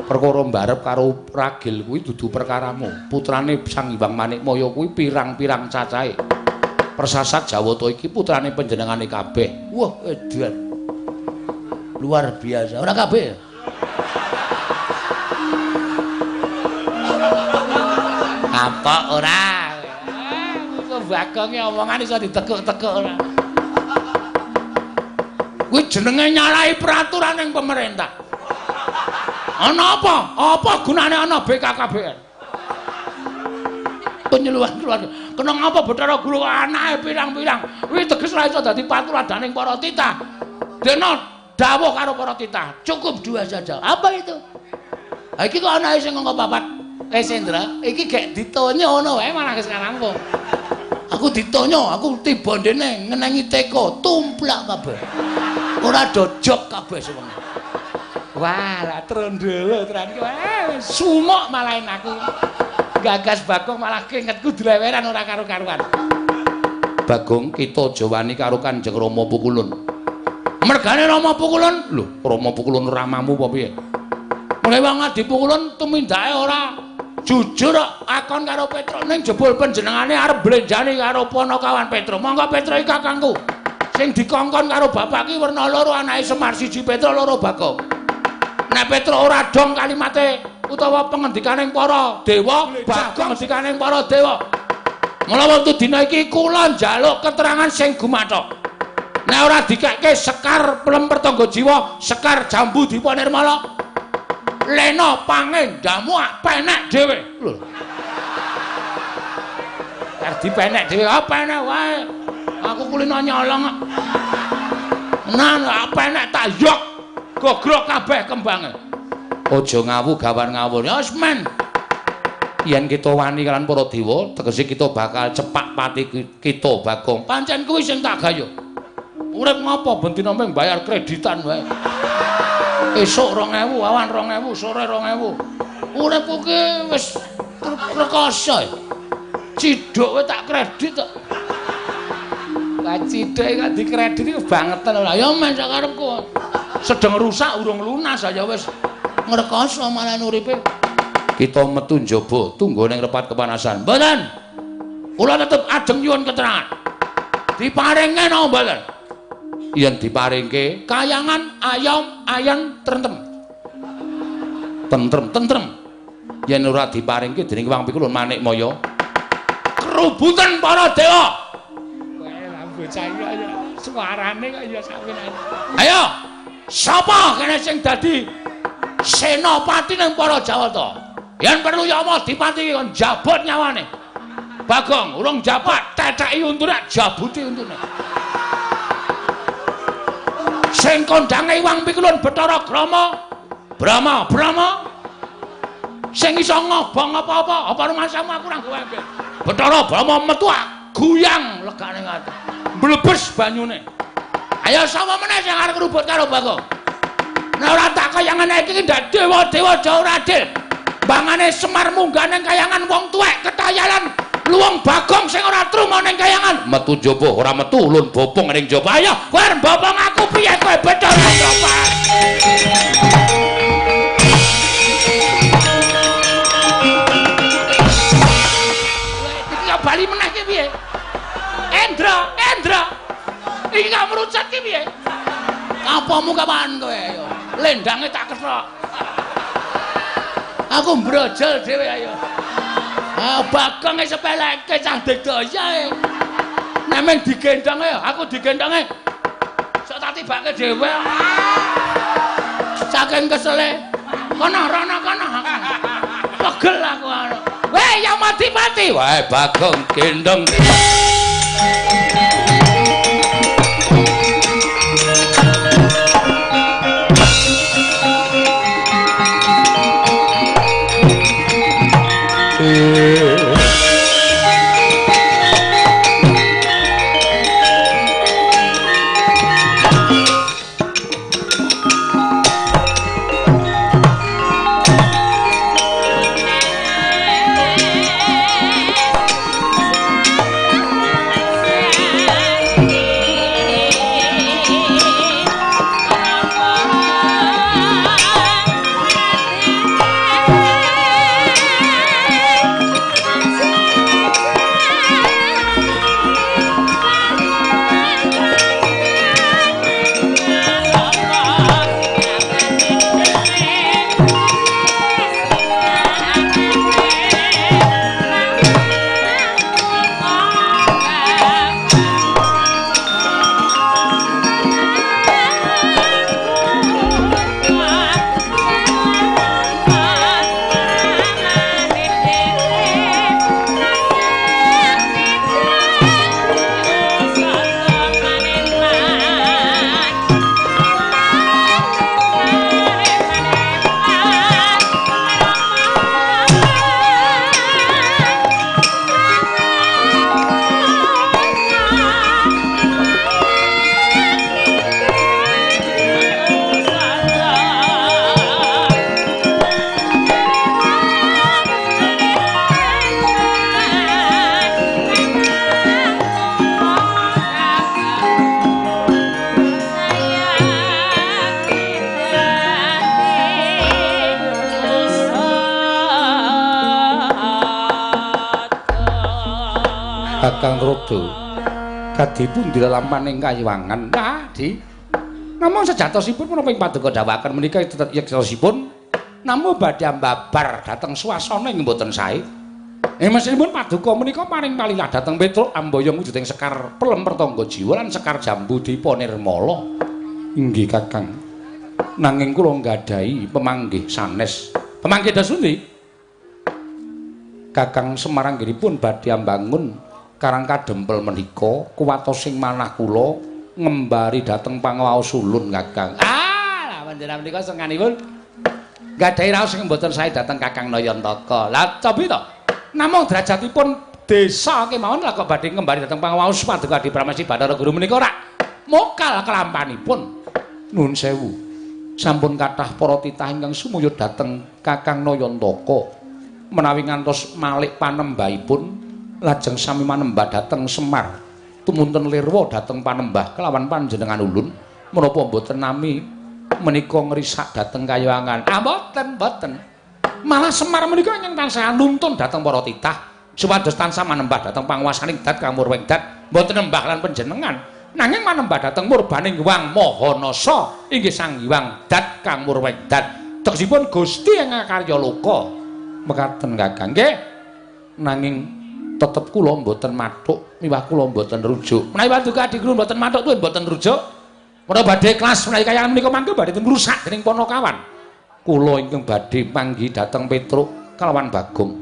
Perkara mbarep karo ragil kuwi dudu perkaramu. Putrane Sang Hyang Manikmaya kuwi pirang-pirang cacahe. Persasat Jawata iki putrane panjenengane kabeh. Wah, edan. Luar biasa. Ora kabeh. Apa ora? Bagong omongan iso ditekuk-tekuk ora. Kuwi jenenge nyalahi peraturan ning pemerintah. Ana apa? Apa gunane ana BKKBN? Penyeluhan keluarga. Kena ngapa Bathara Guru anake pirang-pirang. Kuwi teges ora iso dadi patuladaning para titah. Dene dawuh karo para titah, cukup 2 saja. Apa itu? Ha iki kok anake sing angka 4. Sendra, iki gek ditonyo ngono wae malah sekarang kok. Aku ditonyo, aku tiba ndene ngenengi teko, tumplak kabeh. Ora dojok kabeh semono. Wah, lah trondolo tenan ki. Sumuk malahin aku. Gagas Bagong malah keringetku dileweran ora karo-karuan. Bagong kita aja wani karo Kanjeng Rama Pukulun. Mergane Rama Pukulun, lho, Rama Pukulun ramamu apa piye? Mulai wong adi Pukulun tumindake ora jujur akon karo Petruk ning jebul panjenengane arep blenjani karo Panakawan Petruk. Monggo Petruk iki kakangku. Sing dikongkon karo bapak ki werna loro anake Semar siji Petruk loro Bagong. Nek Petruk ora dong kalimate utawa pengendikaning para dewa, Bagong ngendikaning para dewa. Mula wektu dina iki kula njaluk keterangan sing gumathok. Nek ora dikekke Sekar Plemper Tangga Jiwa, Sekar Jambu Dipa Nirmala, Lena pangendamu penek dhewe. Lho. Kar dipenek dhewe apa enek wae. Aku kulino nyolong kok. Nah, penek tak yok. Gogrok kabeh kembange. Aja ngawu gawan ngawur. Ya wis men. Yen kita wani kalian para dewa, tegese kita bakal cepak pati kita Bagong. Pancen kuwi sing tak gayo. Urip ngopo bendina mung bayar kreditan wae. Esuk 2000, awan 2000, sore 2000. Uripku ki wis rekoso. Ciduk kowe tak kredit kok. Lah ciduk kok dikredit iki bangetan ora. Ya men sak karepku. Sedeng rusak urung lunas ya wis ngrekoso malah uripe. Kita metu njaba tunggu ning repat kepanasan. Mboten. Kula tetep ajeng nyuwun keterangan. Diparinge napa mboten? Yen diparingke kayangan ayam ayan tentrem. Tentrem. Yen ora diparingke dening Wang Pikulun Manikmaya, kerubutan para dewa. Kowe lah bocah iki ya suarane kok ya sawenane. Ayo, sapa kene sing dadi senopati ning para Jawata. Yen perlu Yama dipati kon jabot nyawane. Bagong urung jabat teteki untune jabuti untune. Sing kondange Iwang Pikulun Bathara Brama sing iso ngobong apa rumasamu aku ora gawe ambil. Bathara Brama metu guyang legane ngati. Mlebes banyune. Ayo sapa meneh sing arep ngrubut karo Bagong. Nek ora tak kayangane iki ndak dewa-dewa Jawa ora adil. Bangane Semar munggah ning kayangan wong tuwek ketayalan luwung Bagong sing ora truma ning kayangan. Metu njaba ora metu ulun bopong ning njaba. Ayo kowe bopong aku piye kowe Bathara Brama. Bali meneh ki piye? Endra. Iki gak merucut ki piye? Apamu kapan kowe ayo? Lendange tak kethok. Aku mbrojol dhewe ayo. Bagong e sepeleke cah digdaya e. Nek men digendhonge aku digendhonge. Sok tak tibake dhewe. Saking kesele. Kono rono kono. Pegel aku anu. Weh, yang mati-mati. Wah, Bagong gendong. Kakang Rodo kadipun dilelampaning kayiwangan. Nah, Di. Namung sejatosipun menapa ing paduka dawuhaken menika yektosipun namung badhe ambabar dhateng swasana ing mboten sae. Mesinipun paduka menika paring palilah dhateng Petruk Ambaya wujuding Sekar Pelem Pertangga Jiwa lan Sekar Jambu Dipa Nirmala. Inggih Kakang. Nanging kula nggadahi pemanggih sanes. Pemanggih Dasundi. Kakang Semar anggenipun badhe ambangun Karang Kadempel menika kuwatosing manah kula ngembari dhateng pangawaos ulun Kakang. Lah panjenengan menika senganipun gadhahi raos sing mboten sae dhateng Kakang Nayantaka. Lah cobi to. Namung derajatipun desa kemawon lah kok badhe ngembari dhateng pangawaos paduka Adi Pramesti Bathara Guru menika ora mokal kelampanipun. Nuwun sewu. Sampun kathah para titah ingkang sumuyut dhateng Kakang Nayantaka menawi ngantos malih panembahipun lajeng sami manembah dhateng Semar tumunten lirwa dhateng panembah kelawan panjenengan ulun menapa mboten nami menika ngrisak dhateng kayangan. Mboten. Malah Semar menika ingkang tansah nuntun dhateng para titah supados tansah manembah dhateng panguwasaning Dat Kang Murwengdat mboten nembah lan panjenengan nanging manembah dhateng murbaning Hyang Mahanasa inggih Sang Hyang Dat Kang Murwengdat tegesipun Gusti ing karya loka mekaten Kakang. Nggih nanging tetep kula mboten mathuk miwah kula mboten rujuk. Menawi paduka Adi Guru mboten mathuk tuwin mboten rujuk. Menawi badhe kelas menawi kayangan menika mangke badhe ngrusak dening Panakawan. kula ingkang badhe manggi dhateng Petruk kalawan Bagong.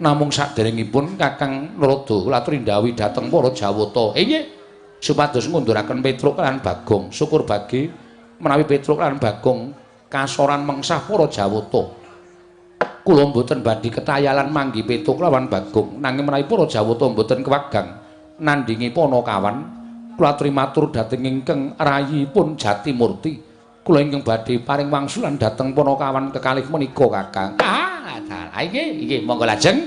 Namung saderengipun Kakang Narada laturi ndhawuhi dhateng para Jawata. Nggih, supados ngunduraken Petruk lan Bagong. Syukur bagi menawi Petruk lan Bagong kasoran mengsah para Jawata. Kula mboten badhe ketayalan manggi Petruk lawan Bagong, nanging menawi para Jawata mboten kewagang nandhingi Panakawan, kula aturi matur dhateng ingkang rayipun Jatimurti. Kula ingkang badhe paring wangsulan dhateng Panakawan kekalih menika Kakang. Nggih, monggo lajeng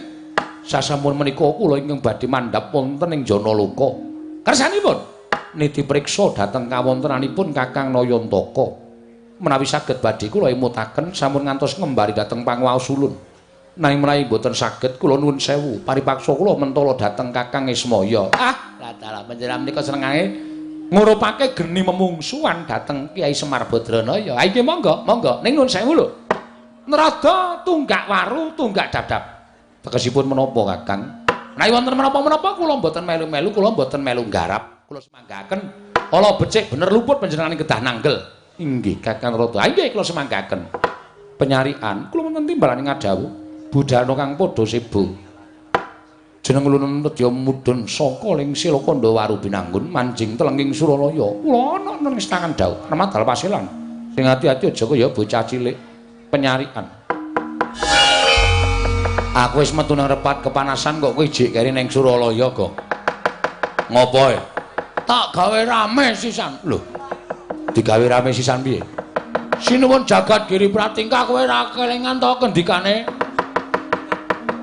sasampun menika kula ingkang badhe mandhap wonten ing Janaloka. Kersanipun niti priksa dhateng kawontenanipun Kakang Nayantaka. Menawi saged badhe kula imutaken sampun ngantos ngembari dhateng Pangwaos Ulun. Nanging menawi boten saged kula nuwun sewu paripaksa kula mentala dhateng Kakang Ismaya. Dalah panjenengan menika senengane ngurupake geni memungsuhan dhateng Kyai Semar Badranaya. Ha nggih monggo, ning nuwun sewu lho. Nerada tunggak waru, tunggak dadap. Tegesipun menapa Kakang? Menawi wonten menapa-menapa kula mboten melu-melu, kula mboten melu nggarap. Kula semanggaken ala becik bener luput panjenengan kedah nanggel. Inggih Kakang Narada. Inggih kula semanggaken. Penyarian kula wonten timbalan ngadhawuh budhana kang padha sebo. Jeneng ulun nedya mudhun saka ling Silakanda Waru Binanggun manjing telenging Suralaya. Kula ana ning istangan dawuh nemadal pasilan. Sing ati-ati aja kaya bocah cilik. Penyarian. Aku wis metu nang repat kepanasan kok kowe jek keri ning Suralaya kok. Ngopo e? Tak gawe rame sisan. Lho. Digawe rame sisan piye? Sinuwun jagat Giri Pratingkah kowe ra kelingan to kendikane?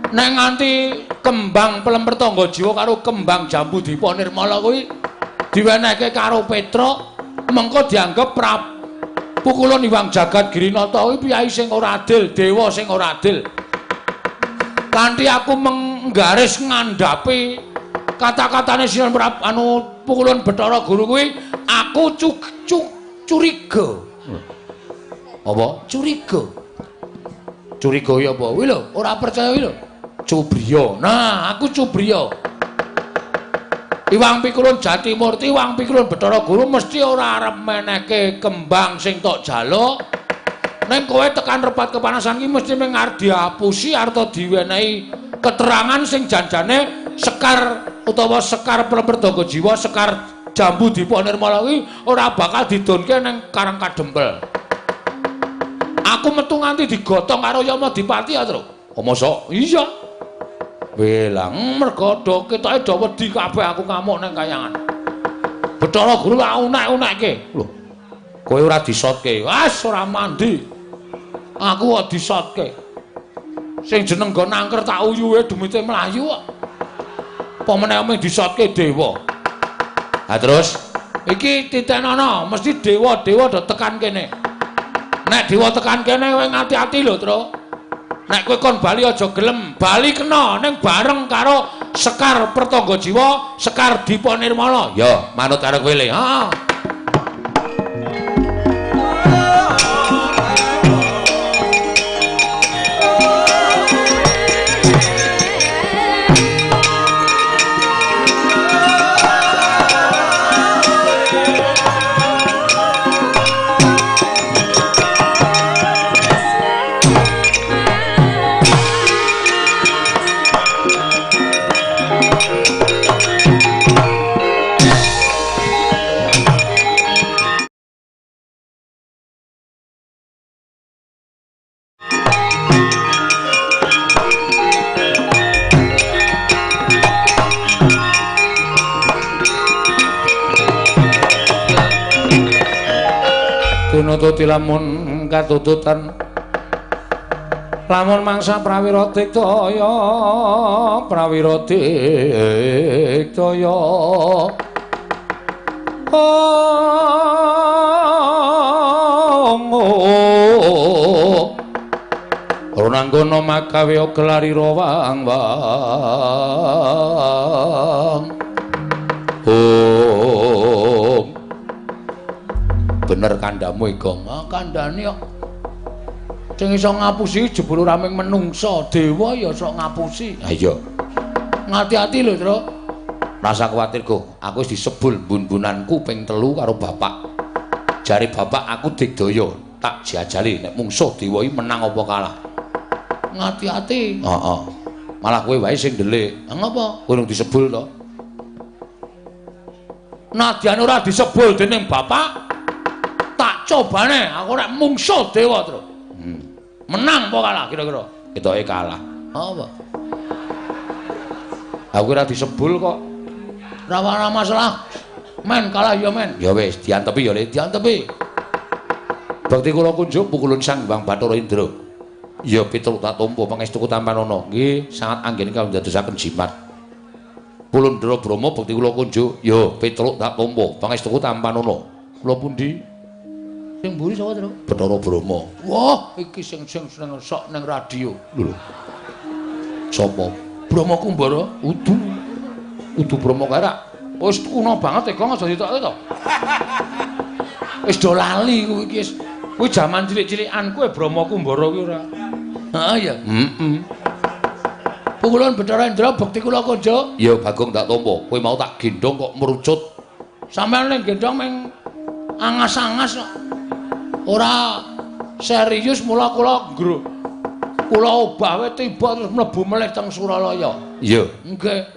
Nek nganti kembang Pelemper Tangga Jiwa karo kembang Jambu Dipa Nirmala kuwi diwenehke karo Petruk, mengko dianggep pukulan Hyang Jagat Girinata kuwi piyai sing ora adil, dewa sing ora adil. Kanthi aku menggaris ngandhapi kata-katane Sinan pukulan Bathara Guru kuwi aku curiga. Apa? Curiga. Curiga ya apa? Kuwi lho, ora percaya kuwi lho. Cubriya. Nah, aku Cubriya. Iwang Pikulun Jatimurti, Iwang Pikulun Bathara Guru mesti ora arep menehke kembang sing tok jaluk. Ning kowe tekan repat kepanasan iki mesti mung arep diapusi arta diwenehi keterangan sing janjane Sekar utawa Sekar Pelemper Tangga Jiwa, Sekar Jambu Dipa Nirmala kuwi ora bakal didonke ning Karang Kadempel. Aku metu nganti digotong karo Yama Dipati ya, Tru. Oh, mosok? Iya. Welang mergo ketoke do wedi kabeh aku ngamuk ning kayangan. Bathara Guru lak unek-unekke. Lho. Kowe ora disotke. Wes ora mandi. Aku kok disotke. Sing jeneng go nangker tak uyuhe dumite mlayu kok. Apa meneh mung disotke dewa. Ha terus iki titenono mesti dewa-dewa do tekan kene. Nek dewa tekan kene kowe ngati-ati lho, Tru. Nek kowe kon bali aja gelem, bali kena ning bareng karo Sekar Pertangga Jiwa, Sekar Dipa Nirmala. Ya, manut karo kowe le. Heeh. Nututi lamun katututan lamun mangsa prawira diktaya Runanggana magawe gelari rawang bener kandhamu Igong. Kandhane kok sing iso ngapusi jebul raming menungsa, dewa ya sok ngapusi. Ha iya. Ngati-ati lho, Tru. Rasa kuwatir, Go. Aku wis disebul mbun-mbunanku ping 3 karo bapak. Jare bapak aku digdaya. tak jajali nek mungsuh dewa iki menang apa kalah. Ngati-ati. Heeh. Malah kowe wae sing ndelik. Ngapa? Kowe disebul to. Nadyan ora disebul dening bapak, tak cobane aku nek mungsuh dewa terus. Menang apa kalah kira-kira? Ketoke kalah. Apa? Aku ora disebul kok. Ora masalah. Men kalah ya men. Ya wis diantepi ya diantepi. Bakti kula kunjuk pukulun Sang Hyang Bathara Indra. Ya piturut tak tampa pangestuku Tampanana. Nggih, sangat anggen kawula dadosaken jimat. Pulundra Brama bakti kula kunjuk, ya piturut tak tampa pangestuku Tampanana. Kula pundi? Sing mburi sapa, Tru? Bathara Brama. Wah, iki sing seneng sok ning radio. Lho. Sapa? Brama Kumbara? Udu Brama karak. Wis kuno banget kok aja ditokke to. Wis do lali kuwi iki wis. Kuwi jaman cilik-cilikan kuwi Brama Kumbara kuwi ora. Heeh ya. Pukulan Bathara Indra bekti kula kunjuk. Ya Bagong tak tampa. Kowe mau tak gendong kok merucut. Sampeyan ning gendong meng angas-angas kok. Ora serius mula kula ngro. Kula obah wae tiba terus mlebu melih teng Suralaya. Iya. Nggih.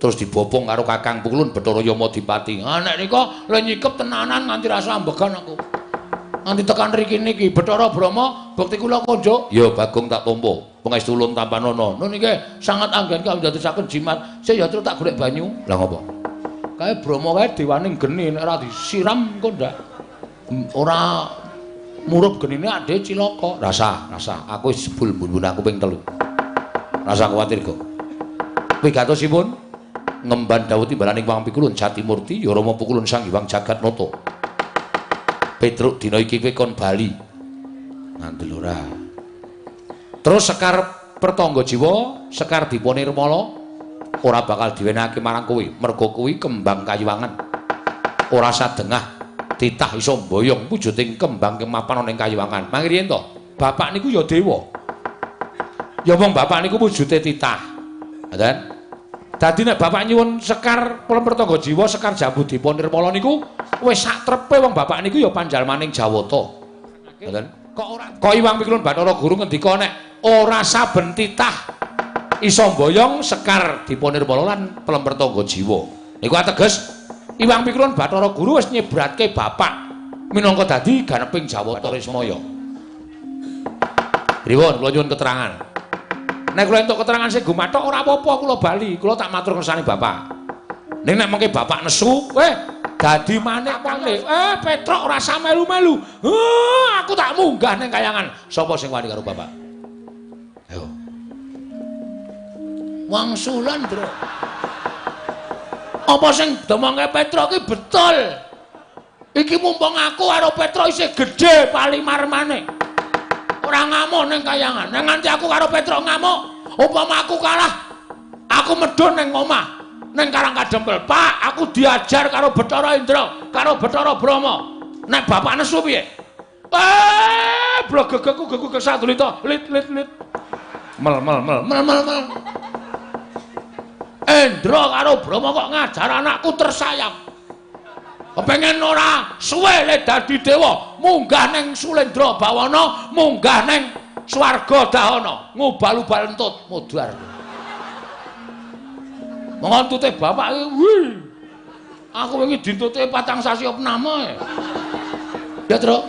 Terus dibopong karo Kakang Pukulun Bathara Yamadipati. Ah nek nika lho nyikep tenanan nganti rasa ambegan aku. Nanti tekan riki niki Bathara Brama bekti kula kunjuk. Ya Bagong tak tampa. Pangestu ulun Tampanana. Nun niki sangat anggen kawula dadosaken jimat. Saya ya terus tak golek banyu. Lah ngopo? Kae Brama kae dewaning geni nek ora disiram engko ndak. Ora murup genine ade cilaka. Rasa. Aku wis jebul mbun aku ping 3. Rasa kuwatir kok. Wigatosipun ngemban dawuh timbalaning Wang Pikulun Jatimurti ya Rama Pukulun Sang Hyang Jagatnata. Petruk dina iki kowe kon bali. Ngandel ora. Terus Sekar Pertangga Jiwa, Sekar Dipanirmala ora bakal diwenehake marang kowe, merga kuwi kembang kayiwangan. Ora sadengah titah iso mboyong wujuding kembang kemapan ana ing kayiwangan. Mangke riyen to, bapak niku ya dewa. Ya wong bapak niku wujude titah. Ngoten. Dadi nek bapak nyuwun Sekar Pertangga Jiwa, Sekar Jambu Dipanirmala niku wis sak trepe wong bapak niku ya panjalmaning Jawata. Ngoten. Kok Hyang Pikulun Bathara Guru ngendika nek ora saben titah iso mboyong Sekar Dipanirmala lan Pertangga Jiwa. Niku ateges Hyang Pikulun Bathara Guru wis nyebratke bapak minangka dadi ganeping Jawata Rismaya. Pripun kula nyuwun keterangan. Nek kula entuk keterangan sing gumathok ora apa-apa kula bali, kula tak matur kersane bapak. Ning nek mengke bapak nesu, dadi manik-manik. Petruk ora usah melu-melu. Aku tak munggah ning kayangan. Sapa sing wani karo bapak? Ayo. Wangsulan, Tru. Apa sing domongke Petruk iki betul? Iki mumpung aku karo Petruk isih gedhe palimarmane. Ora ngamuk ning kayangan. Nek nganti aku karo Petruk ngamuk, umpama aku kalah, aku medhun ning omah. Ning Karang Kadempel, Pak, aku diajar karo Bathara Indra, karo Bathara Brama. Nek bapak nesu piye? Blogegku gegek sadulita, lit. Mel. Indra karo Brama kok ngajar anakku tersayang. Kepengen ora suwe le dadi dewa, munggah ning Sulendra Bawana, munggah ning Swarga Dahana, ngubal-ubal entut mudhar. Ngontute bapak iki, aku wingi dintute 4 sasi opname. Ya, Tru?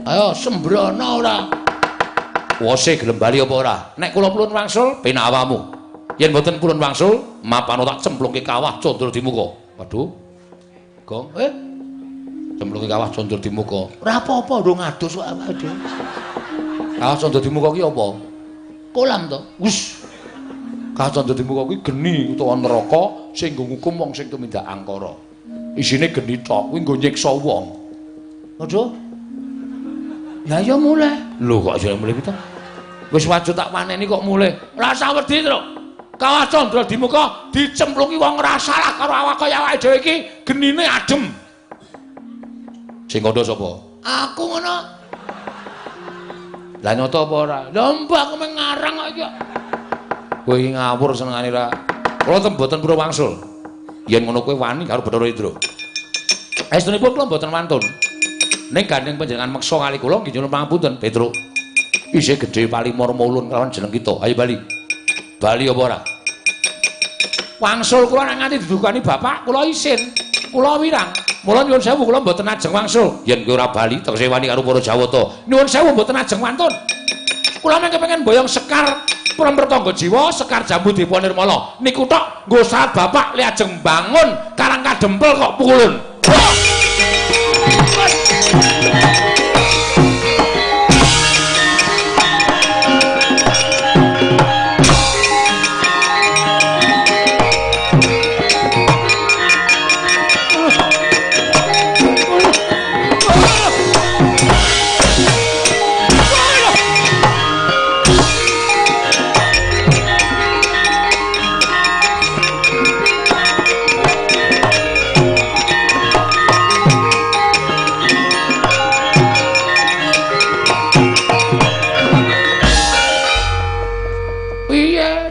Ayo sembrono ora. Wose gelem bali apa ora? Nek kula pulun wangsul penak awamu. Yen mboten pulun wangsul, mapano tak cemplungke kawah condro di muka. Waduh. Gong, cemplungke kawah condro di muka. Ora apa-apa ndung adus kok awake dhewe. Kawah condro di muka ki apa? Kolam to. Wus. Kawah condro di muka ki geni utawa neraka sing nggo ngukum wong sing tumindak angkara. Isine geni tok, kuwi nggo nyiksa wong. Aja. Lah ya mulih. Lho kok aja mulih to? Wis wajib tak paneni kok mulih. Ora usah wedi, Tru. Kawah condro di muka dicemplungi wong ora salah karo awak kaya awake dhewe iki genine adem. Sing kandha sapa? Aku ngono. Lah nyata apa ora? Lah mbah aku meng ngarang kok iki. Kowe iki ngawur senengane ra. Kula mboten pura wangsul. Yen ngono kowe wani karo Bathara Indra. Estunipun kula mboten wantun. Ning gandeng panjenengan meksa kali kula nggih nyuwun pangapunten, Petruk. Isih gedhe pali marmulun kelawan jeneng kita. Ayo bali. Bali apa ora? Wangsul kula nek nganti didukani bapak, kula isin. Kula wirang. Mula nyuwun sewu kula mboten ajeng wangsul. Yen kowe ora bali tegese wani karo para Jawata. Nyuwun sewu mboten ajeng wantun. Kula mengke pengen boyong Sekar Prampertangga Jiwa, Sekar Jambu Dipa Nirmala. Niku tok nggo saat bapak li ajeng bangun karang kadempel kok pukulun.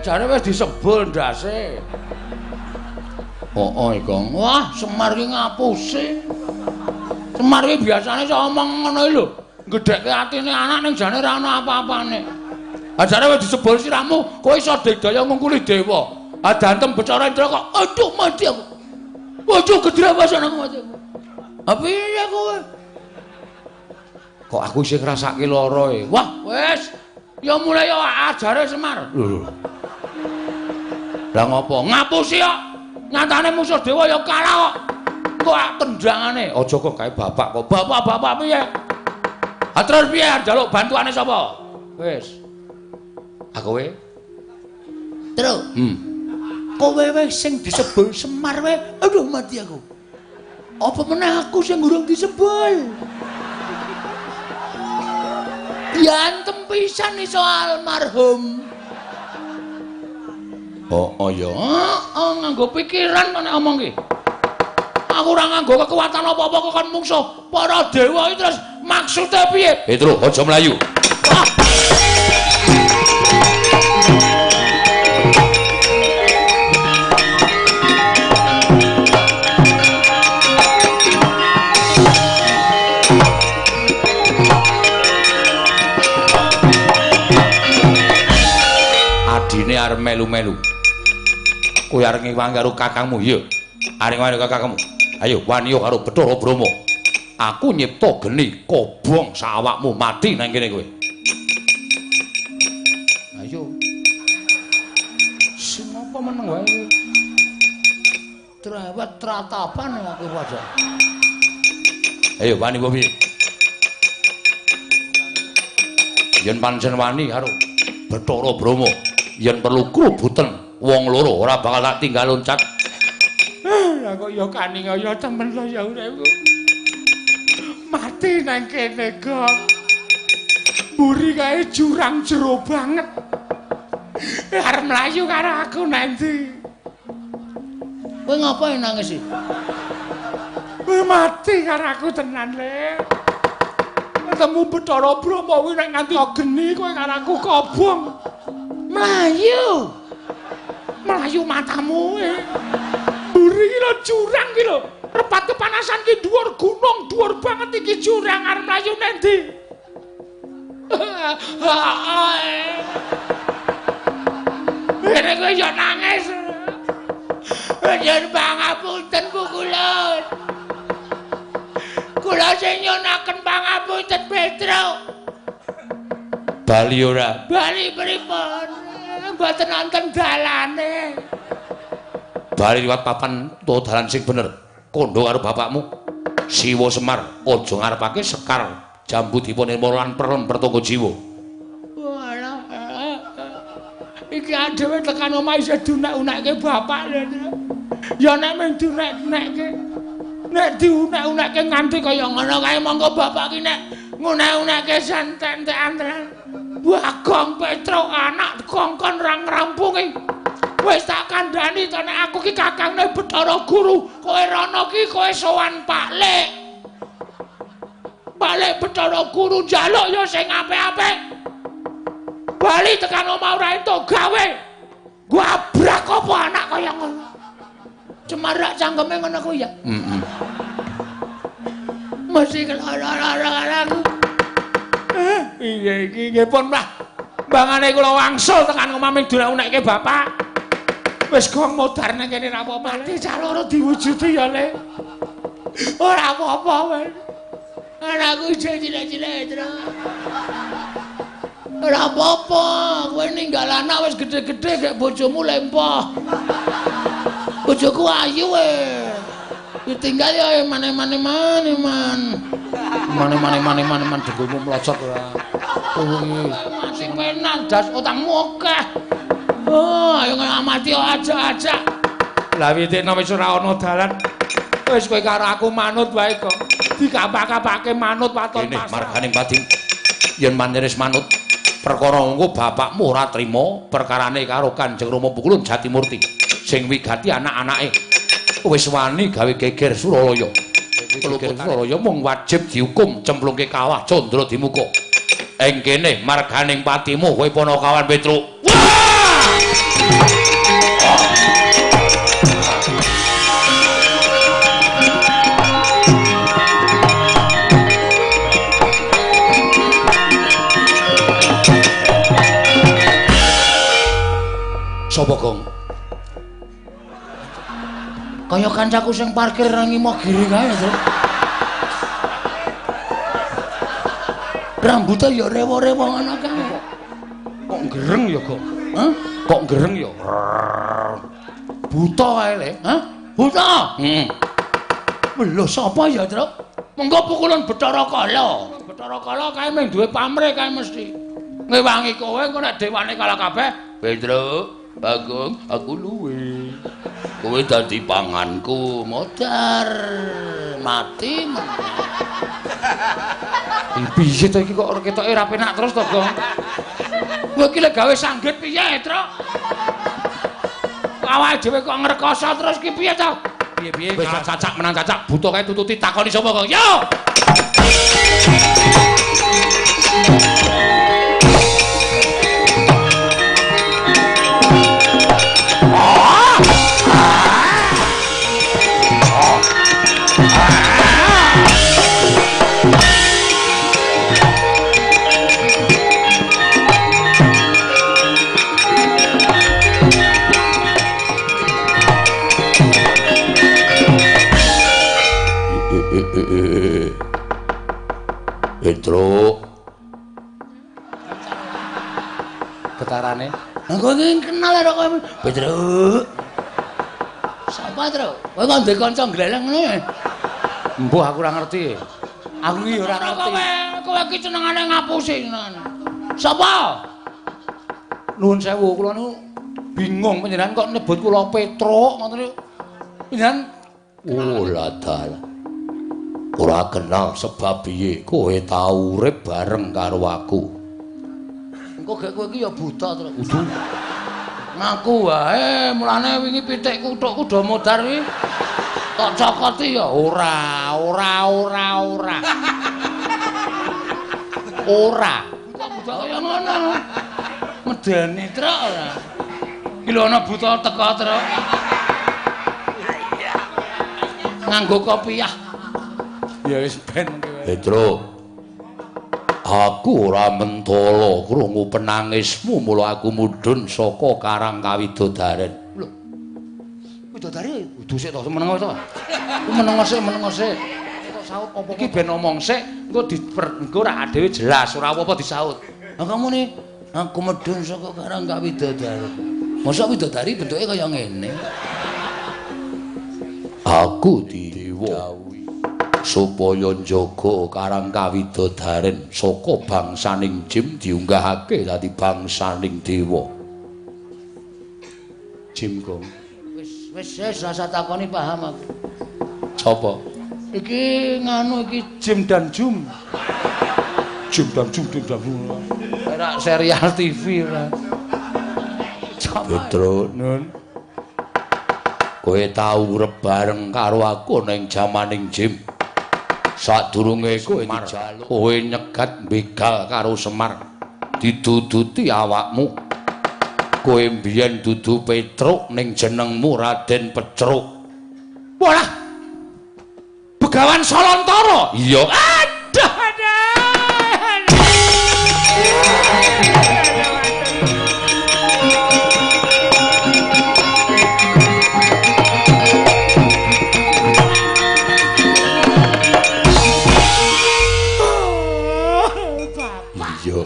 Jane wis disebul ndase. Oh, Kang. Wah, Semar ki ngapusi. Semar ki biasane iso omong ngono lho. Gedhekke atine anak ning jane ora ana apa-apane. Ah jane wis disebul sirahmu, kowe iso digdaya ngungkuli dewa. Ah dantem Bathara Indra kok aduh mati aku. Waduh gedrewasan aku mati. Ah piye kowe? Kok aku isih ngrasake lara e. Wah, wis. Ya mulai ya ajare Semar. Lho. Lah ngopo? Ngapusi kok. Nyatane musuh dewa ya kalah kok. Kok tendangane. Aja kok kae bapak kok. Bapak piye? Ha terus piye njaluk bantuane sapa? Wis. Aku kowe. Terus. Kowe wis sing disebul Semar wae. Aduh mati aku. Apa meneh aku sing urung disebul? Yantem pisan iso almarhum. Oh ya, nganggo pikiran kok nek omong ki. Aku ora nganggo kekuatan apa-apa kok kon mungsuh para dewa iki terus maksude piye? Petruk, aja mlayu. Adine arep melu-melu. Kowe arep ngewangi karo kakangmu, iya. Arep ngewangi karo kakangmu. Ayo wani karo Bathara Brahma. Aku nyipta geni kobong sawakmu mati nang kene kowe. Ayo. Sing apa meneng wae. Trawat tratapan aku wae. Ayo wani apa piye? Yen pancen wani karo Bathara Brahma, yen perlu krubuten wong loro ora bakal tak tinggal loncat. Lah kok ya kaningaya temen lho ya uripku. Mati nang kene kok. Mburi kae jurang jero banget. Arep mlayu karo aku nanti. Kowe ngapain nangis iki? Kowe mati karo aku tenan, Le. Ketemu Bathara Brahma kuwi nek nganti geni kowe karo aku kobong. Mlayu. Melayu matamu mburi iki lho jurang iki lho repat kepanasan ki dhuwur gunung dhuwur banget iki jurang arep mlayu nendi. Nek kowe yo nangis yen pangapunten Bu Kulon. Kula sing nyunaken pangapunten Petruk. Bali ora? Bali pripun? Mboten wonten dalane. Bali liwat papan utawa dalan sing bener. Kandha karo bapakmu. Siwa Semar, aja ngarepake Sekar Jambu Dipa Nirmala lan Prampertangga Jiwa. Walah. Iki dhewe tekan omah isih diunek-unekke bapak lho. Ya nek mung diunek-unekke. Nek diunek-unekke nganti kaya ngono kae monggo bapak ki nek ngunek-unekke santen-santen. Bagong Petruk anak kongkon ra ngrampungi. Wis tak kandhani to nek aku ki kakangne Bathara Guru, kowe rono ki kowe sowan Pak Lek. Pak Lek Bathara Guru njaluk ya sing apik-apik. Bali tekan omah ora entuk gawe. Gabrak apa anak kaya ngono. Cemarak cangkeme ngono kuwi ya. Mesti keloro-loro. Iya iki nggih pun Mbah. Mbangane kula wangsul tekan omah ming diunekke bapak. Wis gong modar nang kene ra apa-apa. Mati cah loro diwujudi ya, Le. Ora apa-apa wis. Anakku cilik-cilik terus. Ora apa-apa, kowe ninggal anak wis gedhe-gedhe gek bojomu lempoh. Bojoku ayu wis. Ditinggal ya mane-mane man. Mane degomu mlocot ora. Sing penak das utangmu akeh. Oh, ayo ngamati aja. Lah witekno wis ora ana dalan. Wis kowe karo aku manut wae kok. Dikapak-kapake manut waton pas. Ini marganing pati. Yen manyeris manut perkara engko bapakmu ora trima perkarane karo Kanjeng Rama Pukulun Jatimurti sing wigati anak-anake wis wani gawe geger Suralaya. Geger Suralaya mung wajib dihukum cemplungke kawah Candra Dimuka. Ing kene marganing patimu kowe Panakawan Petruk. Sapa Gong? Kaya kancaku sing parkir nang ngimo giring kae, Tru. Rambutnya ya rewo-rewo ngono kae. Kok gereng ya, Gong? Hah? Kok gereng ya? Buta kae, Le. Hah? Buta? Lho sapa ya, Tru? Mengko Pukulun Bathara Kala. Bathara Kala kae mung duwe pamrih kae mesti. Ngewangi kowe engko nek dewane kala kabeh, Petruk. Bagong, aku luwe. Kowe dadi panganku, modar mati men. Piye to iki kok ketoke ra penak terus to, Gong? Kowe iki lek gawe sanggit piye, Truk? Awake dhewe kok ngrekoso terus ki piye to? Piye-piye wis cacak menang cacak, buta kae tututi takoni sapa, Gong? Yo! Petruk. Getarane. Lah kok kenal karo kowe. Petruk. Sapa, Truk? Kowe kok ndek kanca gleleng ngene? Mbuh aku ora ngerti. Aku iki ora ngerti. Kowe iki senengane ngapusi tenan. Sapa? Nuwun sewu, kula niku bingung panjenengan kok nyebut kula Petruk ngoten niku. Panjenengan lah dalah. Ora kenal sebab piye kowe tau urip bareng karo aku. Engko gek kowe iki ya buta terus. Udu. Ngaku wae, mulane wingi pitikku tok kudu modar iki. Tok cokoti ya ora. Ora. Buta kaya ngono. Medeni truk ora. Iki lho ana buta teko truk. Nganggo kopiah. Ya wis ben kowe. Petruk. Aku ora mentala krungu penangismu mula aku mudhun saka Karang Kawidodaren. Lho. Widodari udu sik to menengo to. Menengo sik. Kok saut apa iki ben omong sik engko ra dhewe jelas ora apa-apa disaut. Lah kamu nih aku mudhun saka Karang Kawidodaren. Mosok widodari bentuke kaya ngene. Aku didewa supaya njaga Karang Kawidodaren saka bangsaning jim diunggahake dadi bangsaning dewa. Jim Gong. Wis rasa takoni paham aku. Sapa? Iki nganu iki Jim dan Jum. Jim dan Jum. Ora serial TV ora. Petruk nun. Kowe tau urip bareng karo aku ning jamaning Jim. Sadurunge kowe dijaluk kowe nyegat begal karo Semar diduduti awakmu kowe mbiyen dudu Petruk ning jenengmu Raden Pecruk. Walah Begawan Solontara. Iya. Aduh, iya.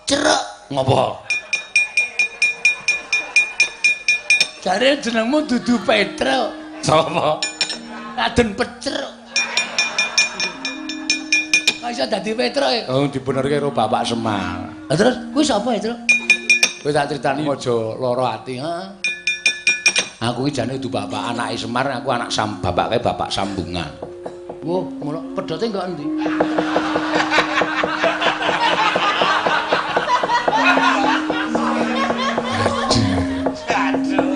Ceruk. Ngopo? Jare jenengmu dudu Petro. Sapa? Raden Peceruk. Kok iso dadi Petro e? Oh, dibenerke karo Bapak Semar. Lah terus kuwi sapa ya, Tru? Kowe tak critani aja lara ati, ha. Aku iki jane dudu bapak anake Semar, aku anak bapake Bapak Sambungan. Wo, ngono pedote kok endi?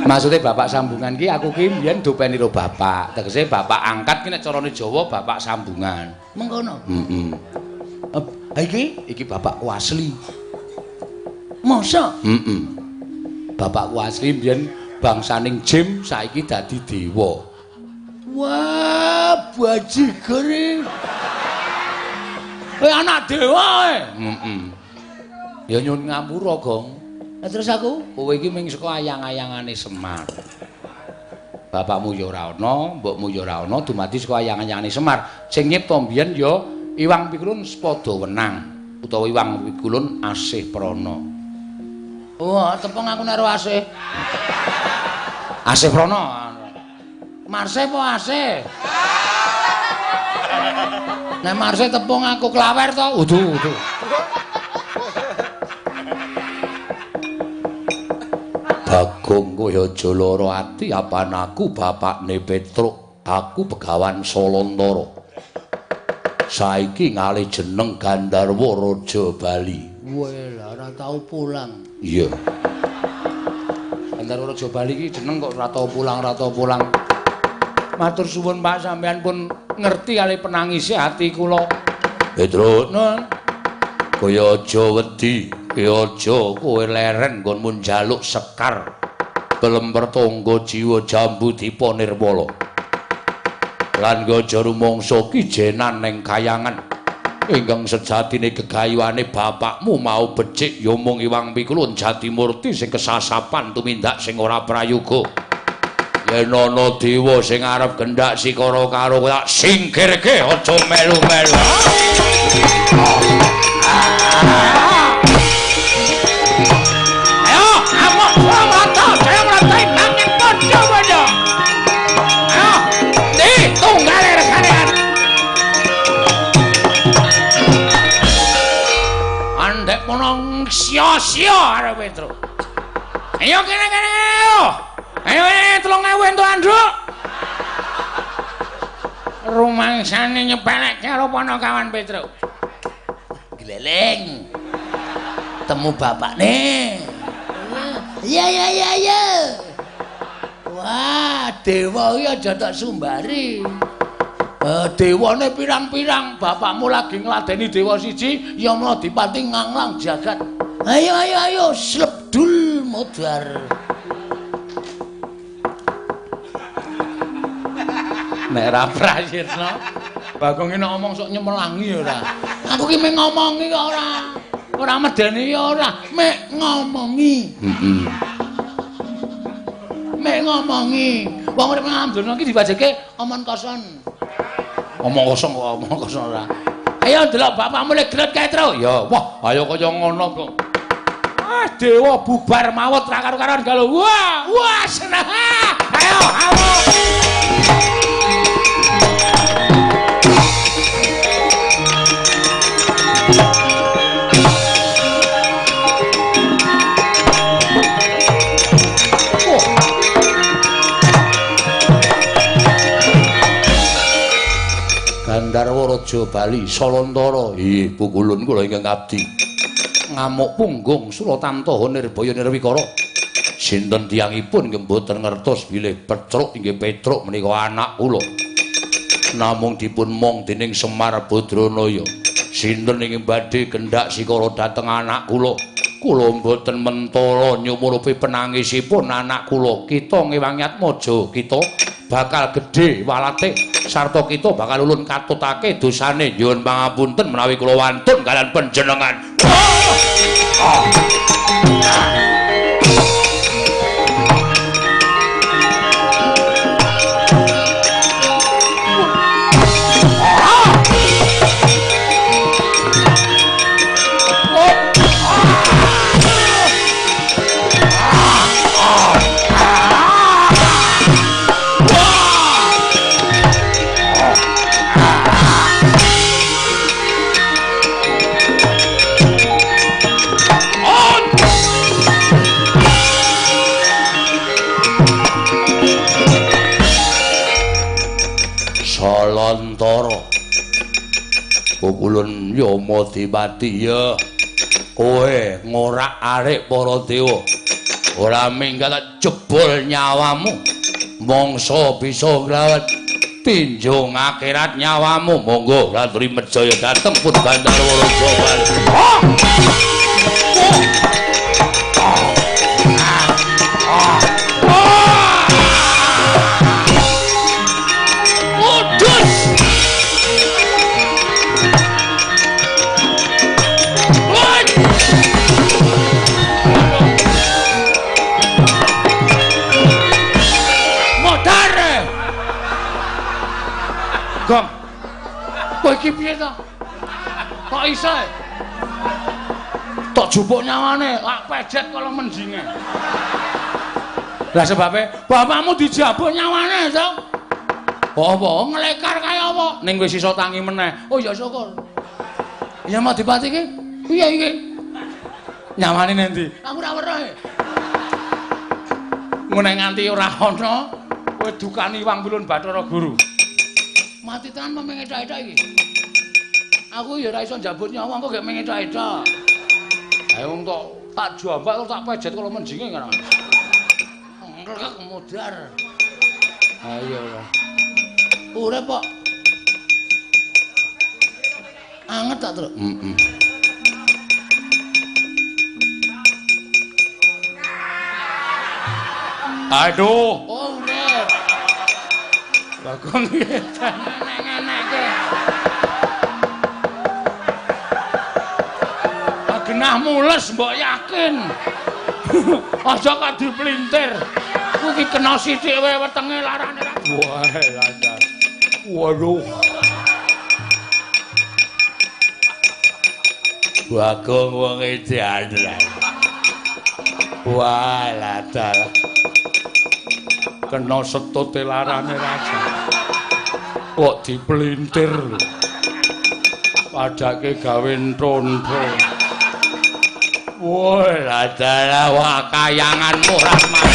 Maksudnya bapak sambungan ki aku ki mbiyen dopeni karo bapak. Tegese bapak angkat ki nek carane Jawa bapak sambungan. Mengkono. Heeh. Iki bapakku asli. Masa? Heeh. Bapakku asli mbiyen bangsaning jim saiki dadi dewa. Wah, bajigur iki. Anak dewa e. Heeh. Ya nyun ngapura, Gong. Terus aku, kowe iki mung saka ayang-ayangane Semar. Bapakmu ya ora ana, mbokmu ya ora ana, dumadi saka ayang-ayangane Semar. Sing nyipta mbiyen ya Iwang Pikulun Spada Wenang utawa Iwang Pikulun Asih Prana. Oh, tepung aku karo Asih. Asih Prana. Marse apa Asih? Nek Marse tepung aku klawer to? Udu. Bagong kowe aja lara ati apan aku bapakne Petruk, aku Begawan Solontara. Saiki ngalih jeneng Gandarwa Raja Bali. Weh, ora tau pulang. Iya. Gandarwa Raja Bali iki jeneng kok ora tau pulang. Matur suwun Pak sampean pun ngerti kali penangise ati kula. Petruk, kowe aja wedi. Aja kowe leren nggonmu njaluk sekar belemper tangga jiwa jambu dipa nirwala lan aja rumangsa kijenan ning kayangan ingkang sejatine gegayuhane bapakmu mau becik ya mung Iwang Pikulun Jatimurti sing kesasapan tumindak sing ora prayoga yen ana dewa sing arep gendhak sikara karo kowe tak singkirke aja melu-melu. Sia-sia arep Petruk. Ayo kene ayo. Ayo 3.000 entuk anduk. Rumangsane nyepelekke karo Panakawan Petruk. Gleleng. Temu bapakne. Ya. Wah, dewa iki aja tak sumbari. Dewane pirang-pirang, bapakmu lagi ngladeni dewa siji, ya mula dipati nganglang jagat. Ayo, slebdul modar. Nek ra prayitna, Bagong iki ngomong sok nyemelangi ora. Aku ki mung ngomongi kok ora. Ora medeni ya ora, mek ngomongi. Heeh. Mek ngomongi. Wong urip nang donya iki dibajeke omong kosong. Omong kosong ora. Ayo ndelok bapakmu lek gret kae, Tru. Ya, wah, ayo kaya ngono kok. Ah, dewa bubar mawut ra karo-karoan galuh. Wah, seneng. Ayo. Gandarwa Raja Bali Solontara, nggih Pukulun kula ingkang abdi. Ngamuk punggung Suratantaha Nirbaya Nirwikara. Sinten tiyangipun nggih mboten ngertos bilih Petruk inggih Petruk menika anak kula. Namung dipun mong dening Semar Badranaya. Sinten ingkang badhe kendhak sikara dhateng anak kula. kula mboten mentala nyumurupi penangisipun anak kula. Kita ngewangi atmaja, kita bakal gedhe walate sarta kita bakal ulun katutake dosane. Nyuwun pangapunten menawi kula wantun kalian panjenengan. Salantara Kulun Yamadipati ya kowe ngorak-arik para dewa ora minggat jebul nyawamu mangsa bisa ngrawat tinjung akhirat nyawamu. Monggo Ratri Medjaya dateng pun Bandarwara Jawa. Gong, kowe iki piye to? Kok iso? Tok jupuk nyawane, lak pejet kala menjinge. Lah sebabe bapakmu dijabuk nyawane to? Apa nglekar kaya apa? Ning wis iso tangi meneh. Oh ya syukur. Ya Madipati iki piye iki? Nyawane nendi? Aku ora weruh. Ngene nganti ora ana kowe dukani Wang Wilun Bathara Guru. Mati tenan memeng edak-edak iki. Aku ya ora iso njabut nyawa kok gek meng edak-edak. Ayo wong tok tak jambak kok tak pejet kala menjinge kan. Ngrek mudar. Ayo lah. Urip kok. Anget tak, Truk? Aduh. Oh, urip. Bagong enak-enake. Genah mules mbok yakin. Aja kok diplintir. Ku iki kena sithik wae wetenge larane. Wah, lancar. Waduh. Bagong wong edan. Wah, lancar. Kena setute larane raja. Kok diplintir. Padake gawe ntrontro. Woi, adalah wah kayanganmu Rahmat.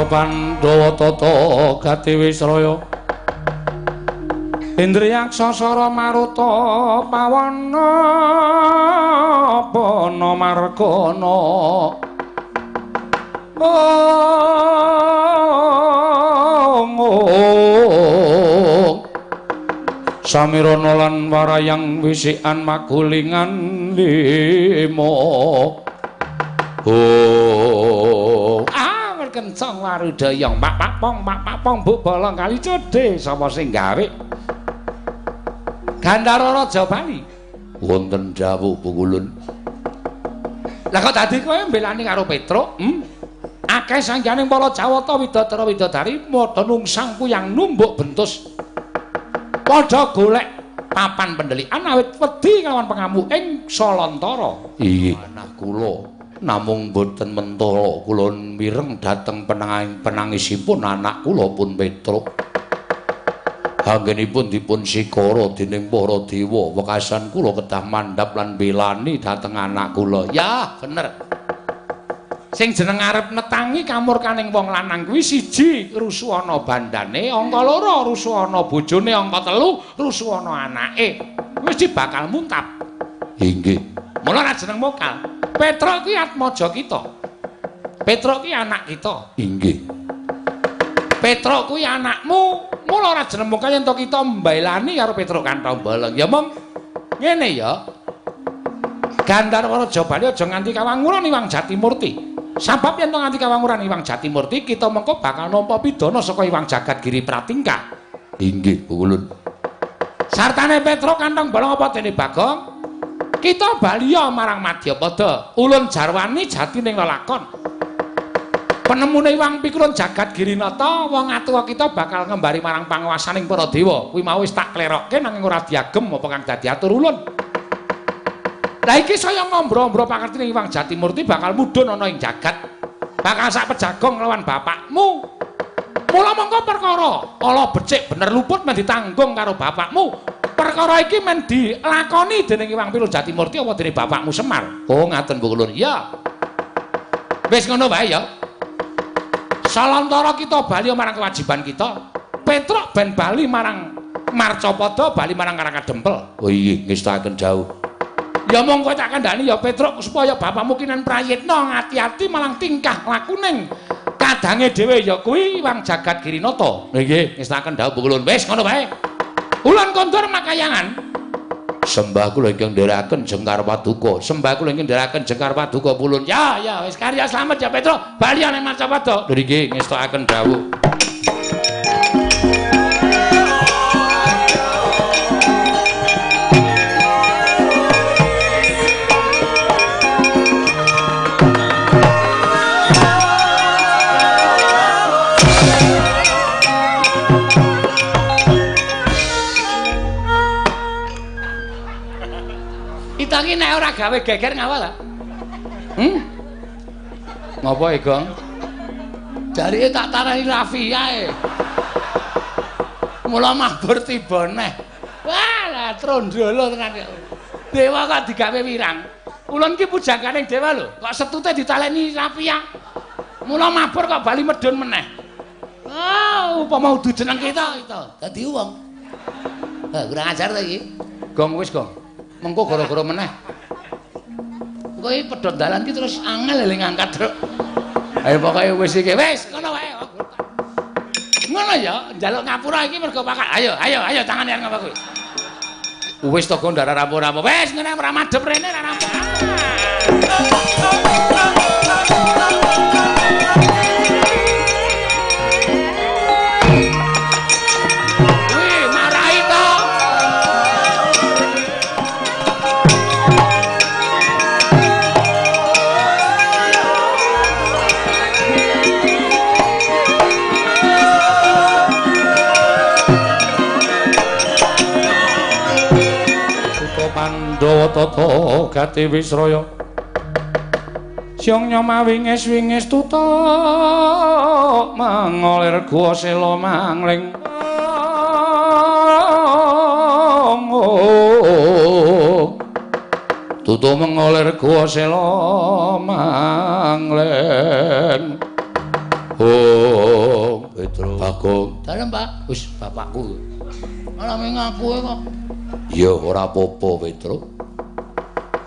Pandhawa tata gati Wisraya Indriyaksa Sara Maruta Pawana Pana Margana Samirana lan Warayang Wisikan Magulingan lima kencang warudaya pak pong bu bolong kali cedhe sapa sing gawe Gandara Raja Bali wonten dawuh Pukulun lah kok dadi kowe mbelani karo Petruk akeh sangganing para Jawata Widodara Widodari padha nungsang kuyang numbuk bentus padha golek papan pendelikan awit wedi kelawan pengamu ing Salantara iya anak kula namung boten mentala kula mireng dhateng penangisipun anak kula pun Petruk. Anggenipun dipun sikara dening para dewa wekasan kula kedah mandhap lan belani dhateng anak kula. Ya, bener. Sing jeneng arep netangi kamurkaning wong lanang kuwi siji rusuh ana bandane, angka loro rusuh ana bojone, angka telu rusuh ana anake. Wis bakal muntap. Inggih. Mula ra jeneng mokal. Petruk ki atmaja kita. Petruk ki anak kita. Inggih. Petruk kuwi anakmu, mula ora jeneng mokal yen to kita mbailani karo Petruk Kanthambaleng. Ya mong ngene ya. Gandara Raja Bali aja nganti kawanguran Iwang Jatimurti. Sabab yen to nganti kawanguran Iwang Jatimurti, kita mengko bakal nampa pidana saka Iwang Jagadgiri Pratingkah. Inggih, Pukulun. Sartane Petruk Kanthambaleng apa dene Bagong? Kita baliya marang Madyapada, ulun jarwani jati ning lelakon. Penemune Iwang Pikulun Jagadgirinata, wong atuwa kita bakal ngembari marang panguwasaning para dewa. Kuwi mau wis tak klerokke nanging ora diagem apa kang dadi atur ulun. Lah iki saya ngombro-ombro pakertine Iwang Jatimurti bakal mudhun ana ing jagat. Bakal sak pejagong lawan bapakmu. Mula mongko perkara ala becik bener luput men ditanggung karo bapakmu. Perkara iki men dilakoni dening Iwang Pikulun Jatimurti apa dening bapakmu Semar? Oh, ngaten Bu Kulun. Ya. Wis ngono wae ya. Salantara kita bali marang kewajiban kita. Petruk ben bali marang Marcapada, bali marang Karakadempel. Oh iya, ngestaken jauh. Ya mong kowe tak kandhani ya Petruk supaya bapakmu kinan prayitna ngati-ati malang tingkah lakuning kadange dhewe ya kuwi Iwang Jagadgirinata. Nggih, ngestaken jauh Bu Kulun. Wis ngono wae. Ulan kondur makayangan. Sembah kula ingkang ndherekaken Jengkar Paduka. Sembah kula ingkang ndherekaken Jengkar Paduka Pulun. Ya, ya wis karya slamet ya Petruk. Bali ana Marcapada. Lho nggih ngestakaken dawuh. Kita ki nek ora gawe geger ngawal ta? Ngopo e, Gong? Jarike tak tarani Raffi ae. Mula mabur tiba neh. Walah trondolo tenan. Dewa kok digawe wirang. Ulun ki pujangkaning dewa lho, kok setute ditaleni Raffi. Mula mabur kok bali medhun meneh. Oh, upama udu jeneng kita. Dadi wong. Kurang ajar ta iki? Gong wis, Gong. Mengko gara-gara meneh. Kowe pedhot dalan ki terus angel eling ngangkat, Truk. Ayo pokoke wis iki, wis ngono wae. Ngono ya, njaluk ngapura iki mergo pakak. Ayo tangane arep ngapa kowe. Wis to Gondara rampung-rampung. Wis ngene ora madhep rene ora rampung. Pandhawa tata gati Wisraya Siang nyoma wingis tuta mangolir gua sela mangling tutu mengolir gua sela mangling Petruk Bagong dalem Pak wis bapakku malah ngaku kok. Ya ora apa-apa Petruk.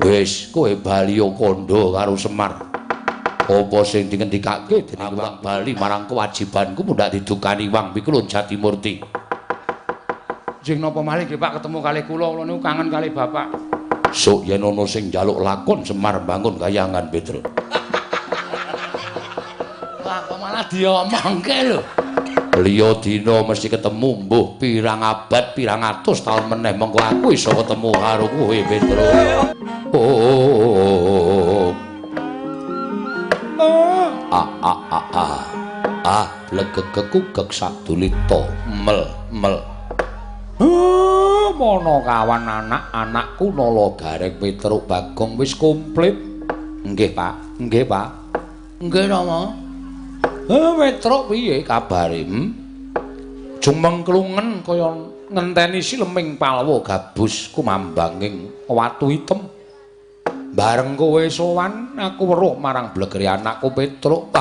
Wis kowe bali kandha karo Semar. Apa sing dingendikake dening Iwang Bali marang kewajibanku mundak didukani Iwang Pikulun Jatimurti. Jeng napa malih nggih Pak ketemu kalih kula niku kangen kalih Bapak. Sok yen ana sing njaluk lakon Semar bangun kayangan Petruk. Lah kok malah diomongke lho. Liya dina mesti ketemu mbuh pirang abad pirang atus taun meneh mengko aku iso ketemu karo kowe Petro. Blegegekugek sadulita mel. Mono kawan anak-anakku nala gareng Petruk Bagong wis komplit. Nggih, Pak. Nggih, Pak. Nggih, Rama. Petruk piye kabare? Jumeng klungen kaya ngenteni sileming palwa gabus kumambanging watu item. Bareng kowe sowan aku weruh marang blegere anakku Petruk.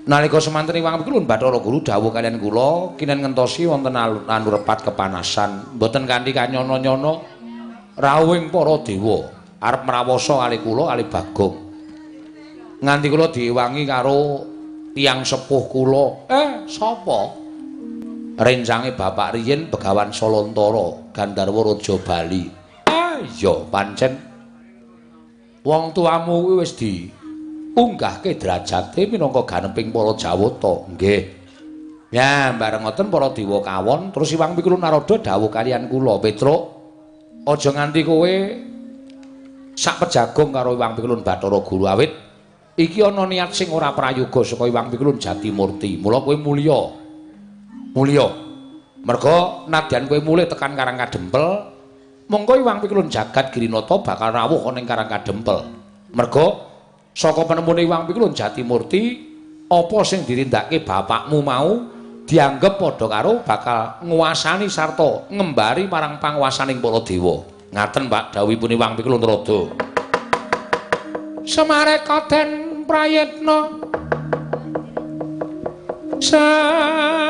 Nalika semanten Iwang Pikulun Bathara Guru dawuh kaliyan kula kinen ngentosi wonten anurepat kepanasan mboten kanthi kanyono-nyono rawuhing para dewa arep mrawasa kali kula kali Bagong. Nganti kula diwangi karo tiyang sepuh kula. Sapa? Rencange Bapak riyin Begawan Salantara Gandharwa Raja Bali. Iya pancen wong tuamu kuwi wis diunggahke derajate minangka ganeping para Jawata. Nggih. Ya, bareng ngoten para dewa kawon terus Iwang Pikulun Narada dawuh kaliyan kula, Petruk, aja nganti kowe sak pejagong karo Iwang Pikulun Bathara Guru awit iki ana niat sing ora prayoga saka Iwang Pikulun Jatimurti. Mula kowe mulya. Mulya. Merga nadyan kowe mulih tekan Karang Kadempel, mongko Iwang Pikulun Jagat Girinata bakal rawuh ana ing Karang Kadempel. Merga saka penemune Iwang Pikulun Jatimurti, apa sing dirindakake bapakmu mau dianggep padha karo bakal nguasani sarta ngembari marang panguwasaning para dewa. Ngaten Pak dawuhipun Iwang Pikulun Narada. Samareka den prayitna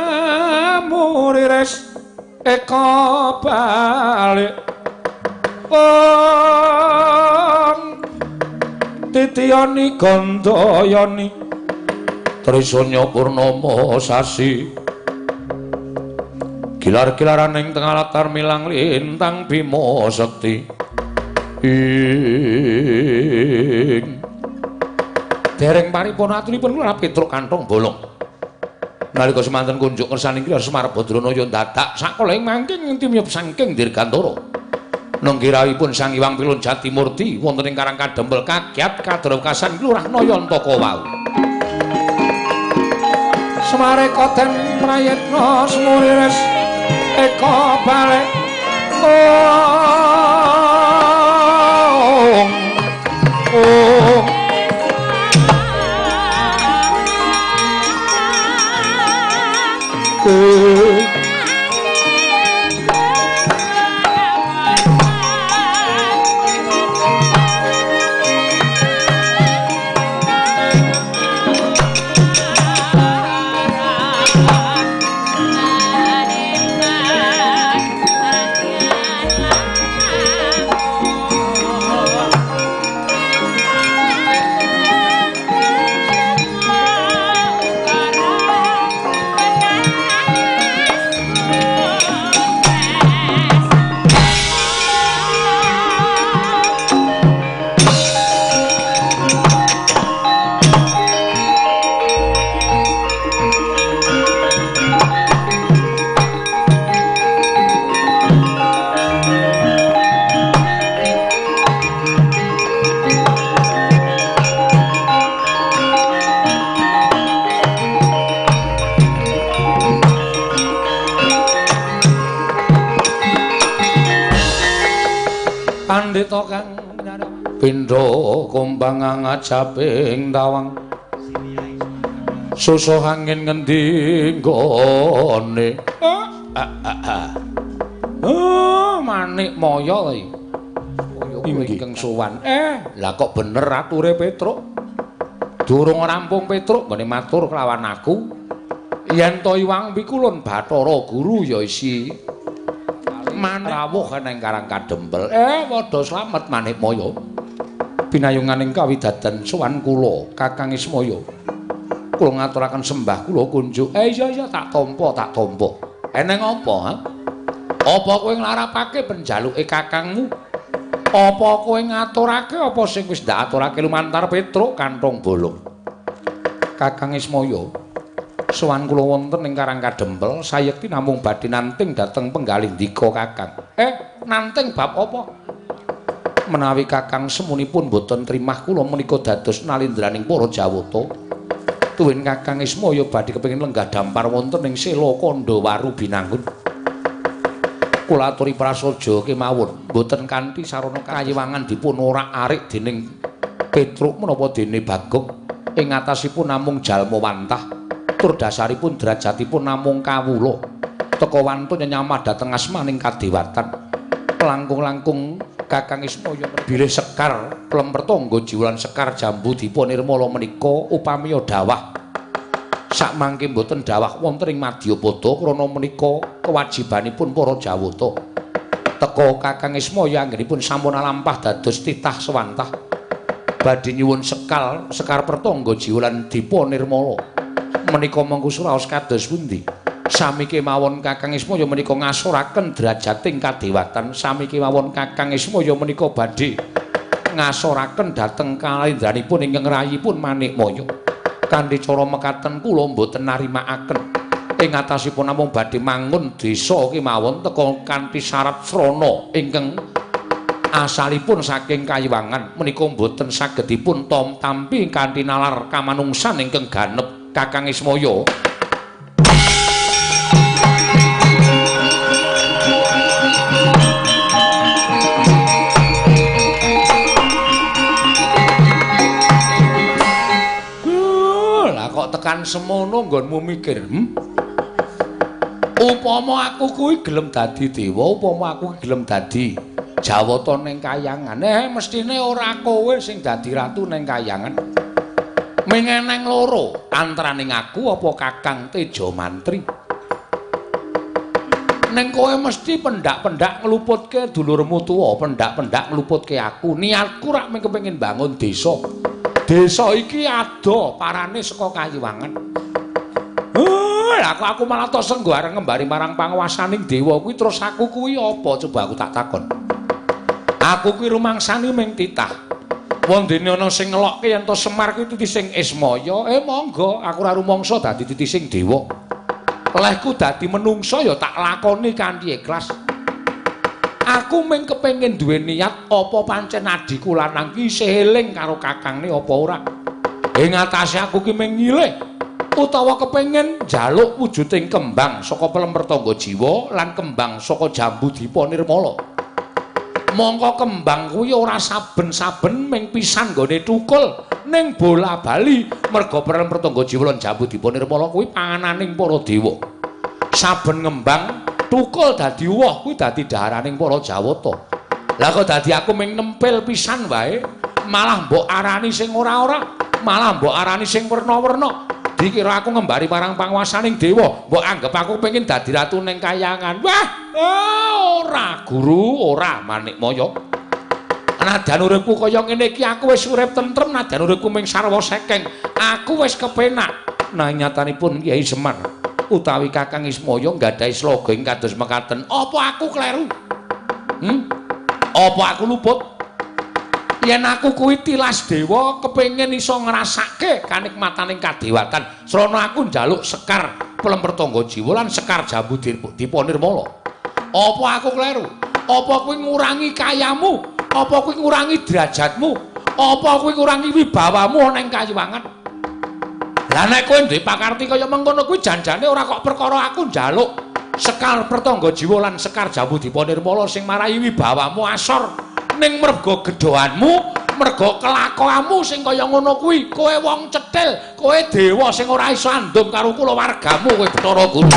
samuriris eka balik titiyani gandayani trisanya purnama sasi gilar-gilaraning tengah latar milang lintang Bima Sekti dereng paripurna aturipun kula Petruk kantong bolong nalika semanten kunjuk kersaning Kyai Semar Badranaya dadak sakoleng mangking timyup saking Dirgantara nanggirawipun Sang Hyang Pikulun Jatimurti wonten ing Karang Kadempel kagiat kadrawekasan Lurah Nayantaka wau samareka den prayitna semuriris eka balik Pandhita kang pindha kumbang ngajaping tawang susuh angin ngendi nggone manik maya ingkang sowan lah kok bener ature Petruk durung rampung Petruk nggone matur kelawan aku yen to Iwang Pikulun Bathara Guru ya isi manrawuh ning Karang Kadempel padha slamet manik maya pinayunganing kawidadan sowan kula Kakang Ismaya kula ngaturaken sembah kula kunjuk iya tak tampa eneng apa apa kowe nglarapake penjaluke kakangmu apa kowe ngaturake apa sing wis ndak aturake lumantar Petruk kantong bolong Kakang Ismaya sowan kula wonten ing Karang Kadempel sayekti namung badhe nanting dhateng penggalih ndika Kakang. Nanting bab apa? Menawi Kakang semunipun boten trimah kula menika dados nalindraning para Jawata. Tuwin Kakang Ismaya badhe kepengin lenggah dampar wonten ing Sela Kandawaru Binangun. Kula aturi prasaja kemawon boten kanthi sarana kayiwangan dipun orak-arik dening Petruk menapa dene Bagong ing atasipun namung jalma wantah. Tur dasaripun derajatipun namung kawula teka wantun nyamah dhateng asmaning kadewatan langkung-langkung Kakang Ismaya bilih sekar Plempertangga Jiwalan Sekar Jambu Dipa Nirmala menika upami dawah sakmangke boten dawah wonten ing Madyapada krana menika kewajibanipun para Jawata teka Kakang Ismaya anggenipun sampun alampah dados titah sewantah badhe nyuwun sekar Pertangga Jiwalan Dipa Nirmala menika mengku suraos kados pundi sami kemawon Kakang Ismaya menika ngasoraken drajating kadewatan sami kemawon Kakang Ismaya menika badhe ngasoraken dhateng kalendranipun ingkang rayipun Manikmaya kanthi cara mekaten kula mboten narimakaken ing atasipun namung badhe mangun desa kemawon teka kanthi syarat srana ingkang asalipun saking kayiwangan menika mboten sagedipun tampi kanthi nalar kamanungsan ingkang ganep Kakang Ismaya lah kok tekan semono nggonmu mikir upama aku kuwi gelem dadi dewa upama aku gelem dadi Jawata ning kayangan mestine ora kowe sing dadi ratu ning kayangan mengeneng loro antaraning aku apa Kakang Teja Mantri ning kowe mesti pendak-pendak ngluputke dulurmu tuwa pendak-pendak ngluputke aku niatku rak mung kepengin bangun desa iki ada parane saka kayiwangan lah aku malah tok senggo areng ngembari marang panguwasaning dewa kuwi terus aku kuwi apa coba aku tak takon aku kuwi rumangsani ming titah wondene ana sing ngelokke yen to Semar kuwi titi sing Ismaya monggo aku ora rumangsa dadi titi sing dewa lehku dadi menungsa ya tak lakoni kanthi ikhlas aku mung kepengin duwe niat apa pancen adiku lanang ki isih eling karo kakangne apa ora ing atase aku ki mung ngilih utawa kepengin njaluk wujuding kembang saka Plempertangga Jiwa lan kembang saka Jambu Dipa Nirmala mongko kembang kuwi ora saben-saben ming pisan nggone tukul ning bola bali merga Plempertangga Jiwa lan Jambu Dipa Nirmala kuwi pangananing para dewa saben ngembang tukul dadi woh kuwi dadi dhaharaning para Jawata lah kok dadi aku ming nempel pisan wae malah mbok arani sing ora-ora malah mbok arani sing werna-werna dikira aku ngembari marang panguwasaning dewa mbok anggap aku pengin dadi ratu ning kayangan wah ora guru ora Manikmaya najan uripku kaya ngene iki aku wis urip tentrem najan uripku ming sarwa sekeng aku wis kepenak nah nyatanipun Kyai Semar utawi Kakang Ismaya nggadahi sloga ing kados mekaten apa aku kleru apa aku luput yen aku kuwi tilas dewa kepengin iso ngrasake kanikmataning kadewatan srana aku njaluk sekar Plempertangga Jiwa lan sekar Jambu Dipa Nirmala apa aku kleru apa kuwi ngurangi kayamu apa kuwi ngurangi derajatmu apa kuwi ngurangi wibawamu ana ing kayiwangan lah nek kowe duwe pakarti kaya mengkono kuwi janjane ora kok perkara aku njaluk sekar Pertangga Jiwa lan sekar Jambu Dipa Nirmala sing marai wibawamu asor ning merga gedhoanmu merga kelakuanmu sing kaya ngono kuwi kowe wong cethil kowe dewa sing ora iso andum karo kulawargamu kowe Bathara Guru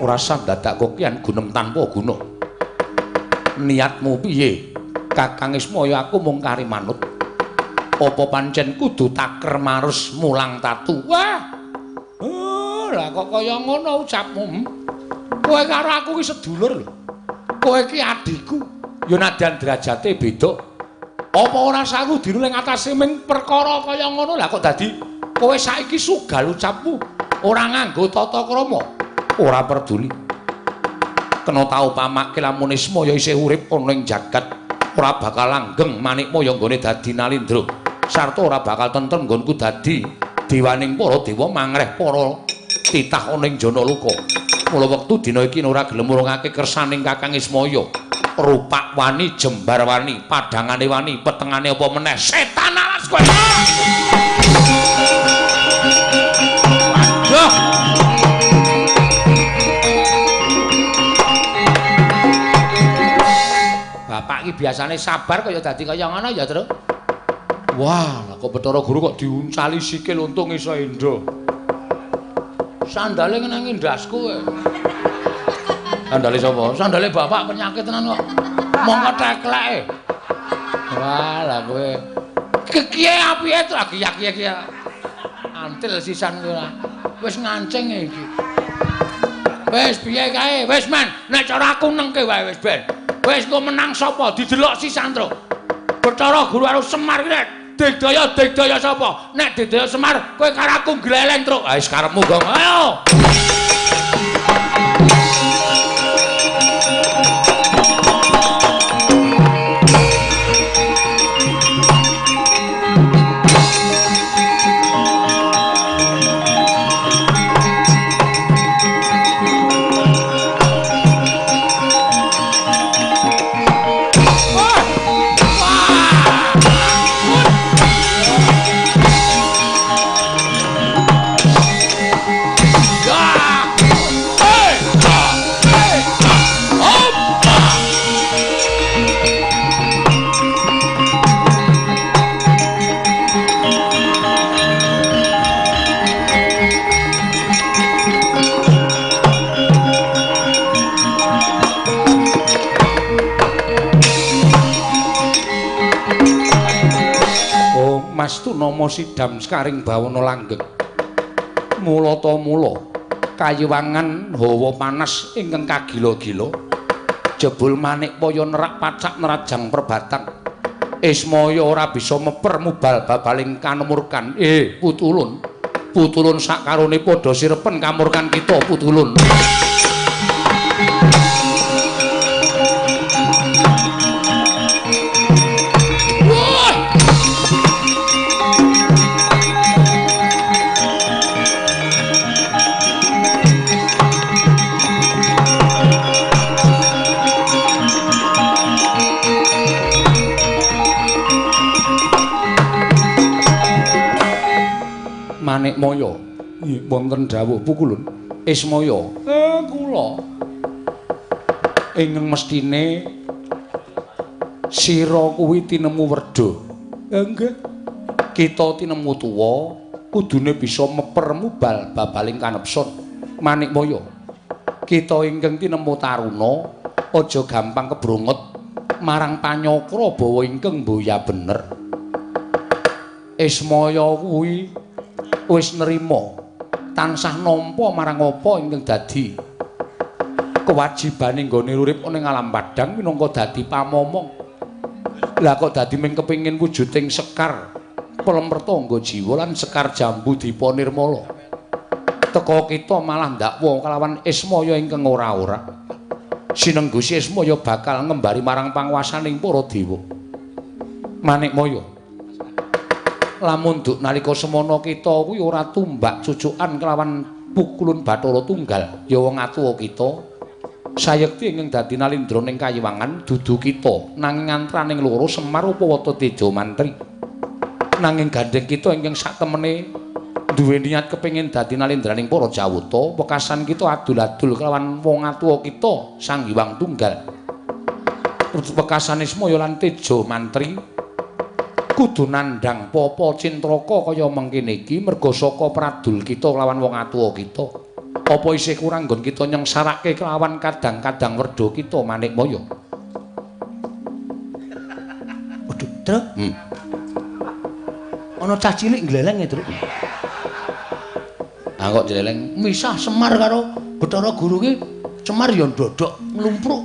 ora sandadak kokian gunem tanpa guna niatmu piye Kakang Ismaya aku mung kari manut apa pancen kudu taker marus mulang tatu wah lah kok kaya ngono ucapmu kowe karo aku ki sedulur lho kowe ki adikku ya nadyan derajate beda apa ora saru dinu ning atase ming perkara kaya ngono lah kok dadi kowe saiki sugal ucapmu ora nganggo tata krama ora peduli. Kena tau pamake lamun Ismaya isih urip ana ing jagat, ora bakal langgeng Manikmaya nggone dadi Nalindra. Sarta ora bakal tentrem nggonku dadi dewaning para dewa mangreh para titah ana ing Janaloka. Mula wektu dina iki ora gelem urungake kersaning Kakang Ismaya. Rupak wani, jembar wani, padangane wani, petengane apa meneh setan alas kowe. Waduh. Bapak iki biasane sabar kaya dadi kaya ngono ya, Tru. Wah, lah kok Bathara Guru kok diuncali sikil untung iso endo. Sandale nang ndasku kowe. Sandale sapa? Sandale bapak penyakit tenan kok. Mongko tekleke. Wah, lah kowe. Kiye apike to lagi kiye. Antil sisan kowe. Wis ngancing iki. Wis piye kae? Wis men, nek cara aku nengke wae wis ben. Wis kok menang sapa? Didelok sisan tru. Bathara Guru karo Semar ki digdaya sapa? Nek digdaya Semar, kowe karo aku gleleng tru. Ha wis karepmu, Gong. Ayo. Astu nama sidam skaring bawana langgeng. Mula ta mula kayiwangan hawa panas ingkang kagila-gila. Jebul Manikmaya nerak pacak nerajang perbatang. Ismaya ora bisa meper mubal babaling kanemurkan. Putulun. Putulun sakarone padha sirepen kamurkan kita Putulun. Manikmaya wonten dawuh Pukulun Ismaya kula ingkang mestine sira kuwi tinemu werda nggih kita tinemu tuwa kudune bisa meper mubal babaling kanepsun Manikmaya kita ingkang tinemu taruna aja gampang kebrunget marang panyakra bawa ingkang mboya bener Ismaya kuwi wis nerima tansah nampa marang apa ingkang dadi kewajibane nggone urip ning alam padang minangka dadi pamomong. Lah kok dadi mung kepengin wujuding sekar pelempertangga jiwa lan sekar jambu dipa nirmala. Teka kita malah ndakwa kelawan Ismaya ingkang ora-ora. Sinenggu Ismaya bakal ngembari marang panguwasaning para dewa. Manikmaya lamun nduk nalika semana kita kuwi ora tumbak cucukan kelawan Pukulun Bathara Tunggal ya wong atuwa kita sayekti ingkang dadi Nalindra ning Kayiwangan dudu kita nanging antraning loro Semar apa Watateja Mantri nanging gandeng kita ingkang saktemene duwe niat kepengin dadi Nalindraning para Jawata wekasan kita adul-adul kelawan wong atuwa kita Sang Hyang Tunggal wekasan Ismaya lan Teja Mantri kudu nandhang papa cintraka kaya mengkene iki merga saka pradul kita lawan wong atuwa kita. Apa isih kurang nggon kita nyengsarake kelawan kadang-kadang werda kita Manikmaya. Waduh, Truk. Ana cah cilik gleleng ya, Truk. Ah kok gleleng misah Semar karo Bathara Guru ki. Semar ya ndodok nglumpruk.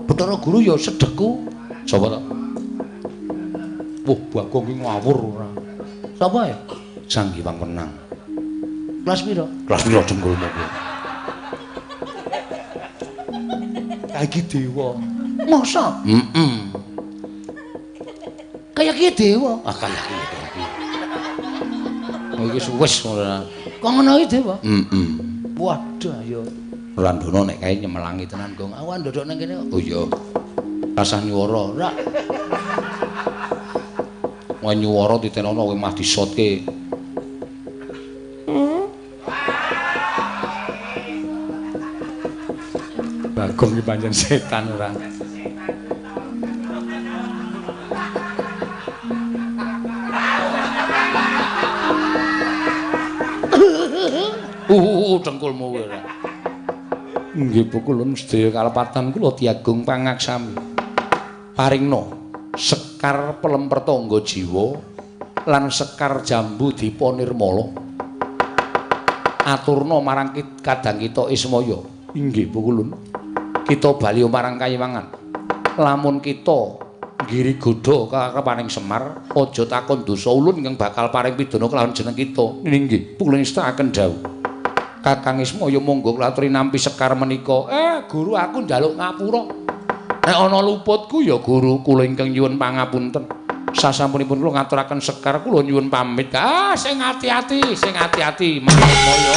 Bathara Guru ya sedheku. Sapa to? Wah, Bagong ki ngawur ora. Sapa ya? Sang Hyang Wenang. Kelas pira? Kelas pira jenggolmu kuwi? Kayak iki dewa. Masa? Kayak iki dewa. Ah kayak iki. Oh iki wis ngono. Kok ngono iki dewa? Waduh ya. Randana nek kae nyemelangi tenan Gong. Awan ndodok nang kene. Oh iya. Rasah nyuwara. Ra. Wah nyuwara ditenono kowe mah disotke. Bagong iki pancen setan ora. Dengkulmu kowe ora. Nggih Bu kula sedaya kalepatan kula Tiagung Pangaksami. Paringna sekar pelemper tangga jiwa lan sekar jambu dipa nirmala. Aturna marang kadang kita Ismaya. Inggih Bu kula. Kita bali marang Kayiwangan. Lamun kita ngiri godha kakarepaning Semar, aja takon dosa ulun ingkang bakal paring pidana kelawan jeneng kita. Inggih, kula nistakaken dawuh. Kakang Ismaya monggo klaturi nampi sekar menika. Guru aku njaluk ngapura. Nek ana luputku ya Guru, kula ingkang nyuwun pangapunten. Sasampunipun kula ngaturaken sekar kula nyuwun pamit. Sing ati-ati, Mas Ismaya.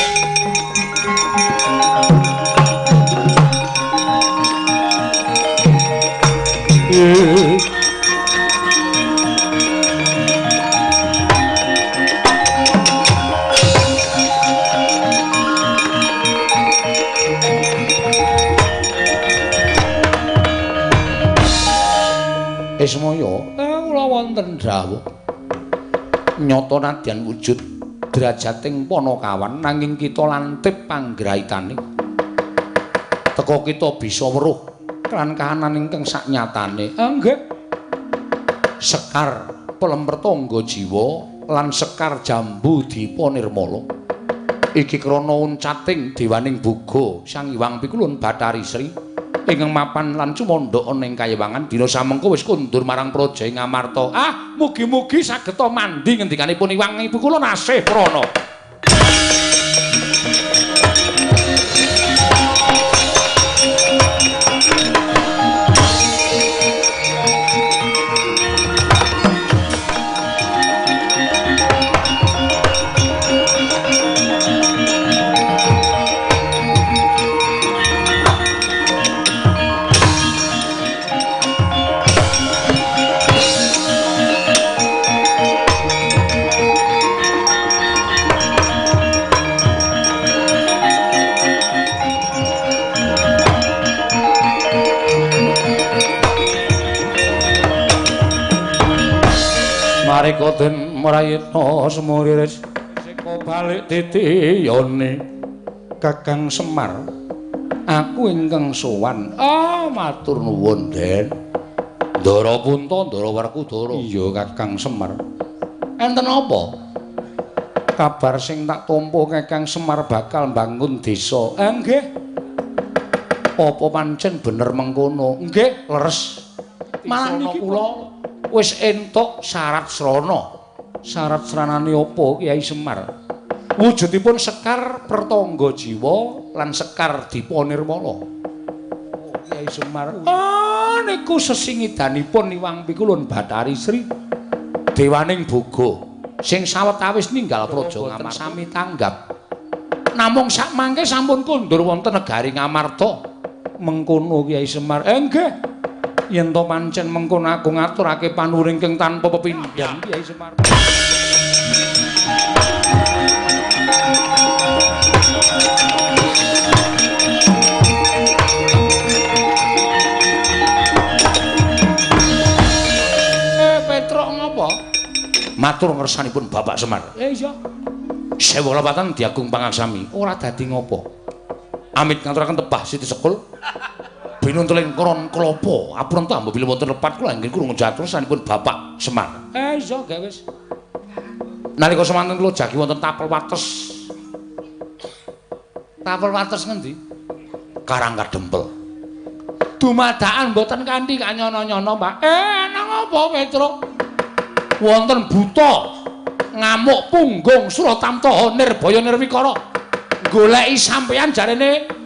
Ismaya, kula wonten dawuh. Nyata nadyan wujud drajating Panakawan nanging kita lantip panggraitane. Teka kita bisa weruh kelan kahanan ingkang saknyatane. Nggih. Sekar pelemper tangga jiwa lan sekar jambu dipa nirmala. Iki krana uncating dewaning Boga Sang Hyang Pikulun Bathari Sri ingkang mapan lan cumandha ana ing Kayiwangan dina samengko wis kondur marang Praja Ngamarta. Mugi-mugi sageta mandi ngendikanipun Hyang Ibu kula nasih prana. Marika den mrayitna semuriris seka balik titiyane Kakang Semar aku ingkang sowan matur nuwun Den Ndara Punta Ndara Werkudara. Iya Kakang Semar enten apa kabar sing tak tampa Kakang Semar bakal mbangun desa? Nggih apa pancen bener mengkono? Nggih leres malah niki kula wis entuk syarat srana. Syarat sranane apa Kyai Semar? Wujudipun sekar pertangga jiwa lan sekar dipa nirmala. Kyai Semar. Niku sesingidanipun Hyang Pikulun Bathari Sri dewaning Boga sing sawetawis ninggal Praja Ngamarta sami tanggap. Namung sak mangke sampun kondur wonten negari Ngamarta. Mengkono Kyai Semar. Nggih. Yen to pancen mengkono aku ngaturake panuringking tanpa pepindhan Kyai Semar. Petruk ngapa? Matur ngersanipun Bapak Semar. Iya. Sewu lepatan Diagung Pangaksami. Ora dadi ngopo. Amit ngaturaken tebah Siti Sekul. Binuntuling koron klopo apuran tambah bila wonten lepat kula inggih krungu jatur sanipun Bapak Semar. Iya gak wis. Nalika semanten kula jagi wonten tapel wates. Tapel wates ngendi? Karang Kadempel. Dumadakan mboten kanthi kanyono-nyono, Mbak. Nang apa Petruk? Wonten buta ngamuk punggung Suratamtaha Nirbaya Nirwikara. Goleki sampeyan jarene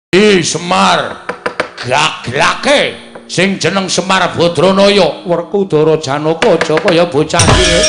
Semar gerak-gerake sing jeneng Semar Badranaya Werkudara Janaka aja kaya bocah cilik.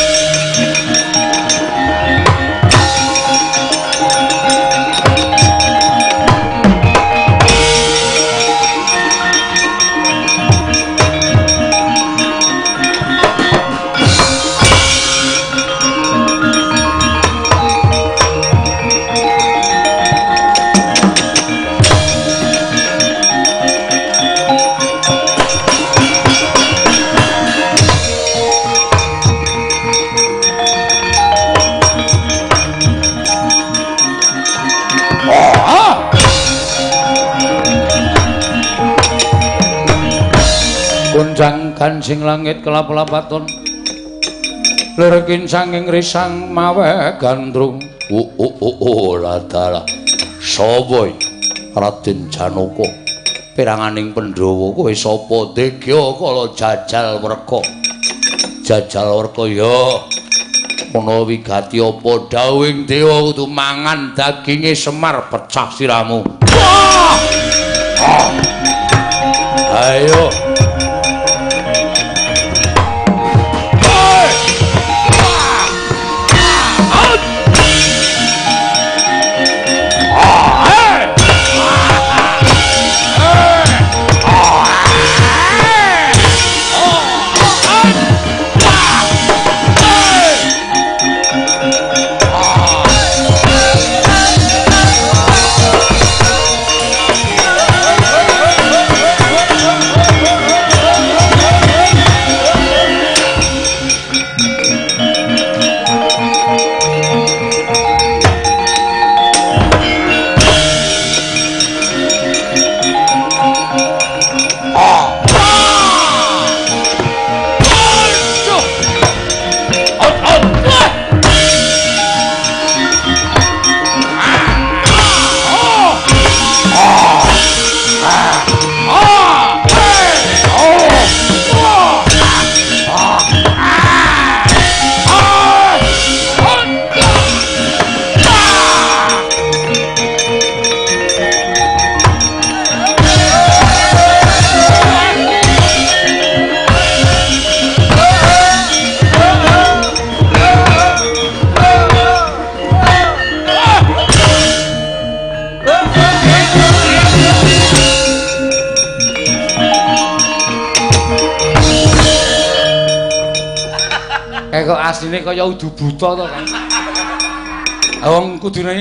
Kunjang kancing langit kelap-lapaton lirikin sanging risang mawe gandrung ladala sapa Raden Janaka piranganing Pandhawa kowe sapa Degya kala Jajal Werka ya ana wigati apa dawing dewa kudu mangan daginge Semar pecah siramu. Ayo kok asline kaya udu buta to kan. Wong kudune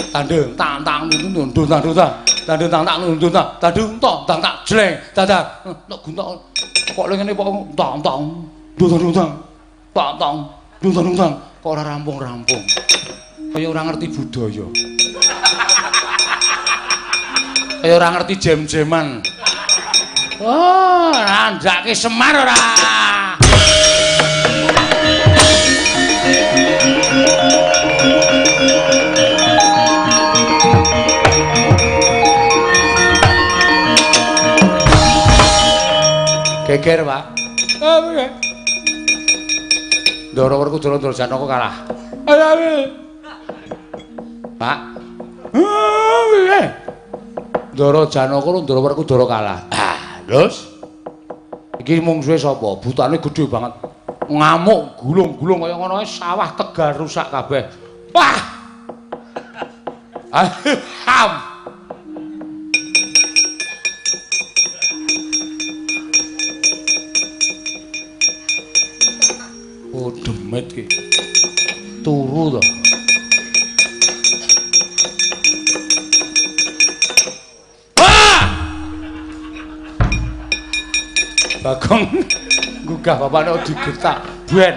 tandung tang tang nundun tang tandung tang tang nundun tandung tang tang jleng dadak nek guntak kok ngene kok tang tang nundun tang tang nundun tang kok ora rampung-rampung. Kaya ora ngerti budaya. Kaya ora ngerti jem-jeman. Oh, ranjake Semar ora. Geger, Pak. Oh, piye? Ndara Werkudara Janaka kalah. Ayo. Pak. Oh, piye? Ndara Janaka karo Ndara Werkudara kalah. Terus iki mungsuhe sapa? Butane gedhe banget. Ngamuk, gulung-gulung kaya ngono sawah tegar rusak kabeh. Wah! Ham. Oh, demet ki. Turu to. Bagong gugah bapakne digetak. Ben.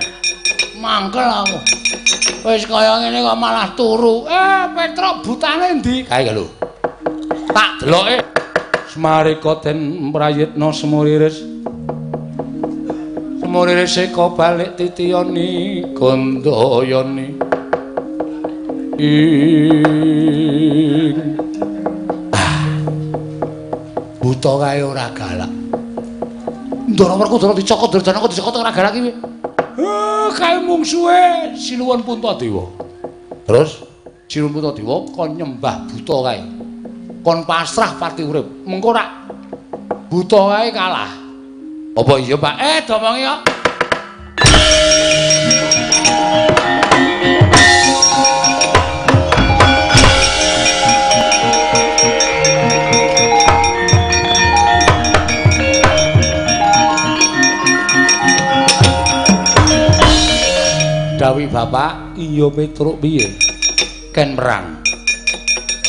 Mangkel aku. Wis kaya ngene kok malah turu. Petruk butane ndi? Kae lho. Tak deloke. Semarika den prayitna semuriris. Semuriris seka balik titiyani Gandayani. Buta kae ora galak. Ndara Werkudara dicokot Janaka dicokot ora galak iki. Kae mungsuhe Sinuwun Puntadewa. Terus Sinuwun Puntadewa kon nyembah buta kae. kon pasrah pati urip. Mengko rak buta wae kalah. Apa iya, Pak? Domongi kok. Dawi bapak, iya Petruk piye? Ken perang.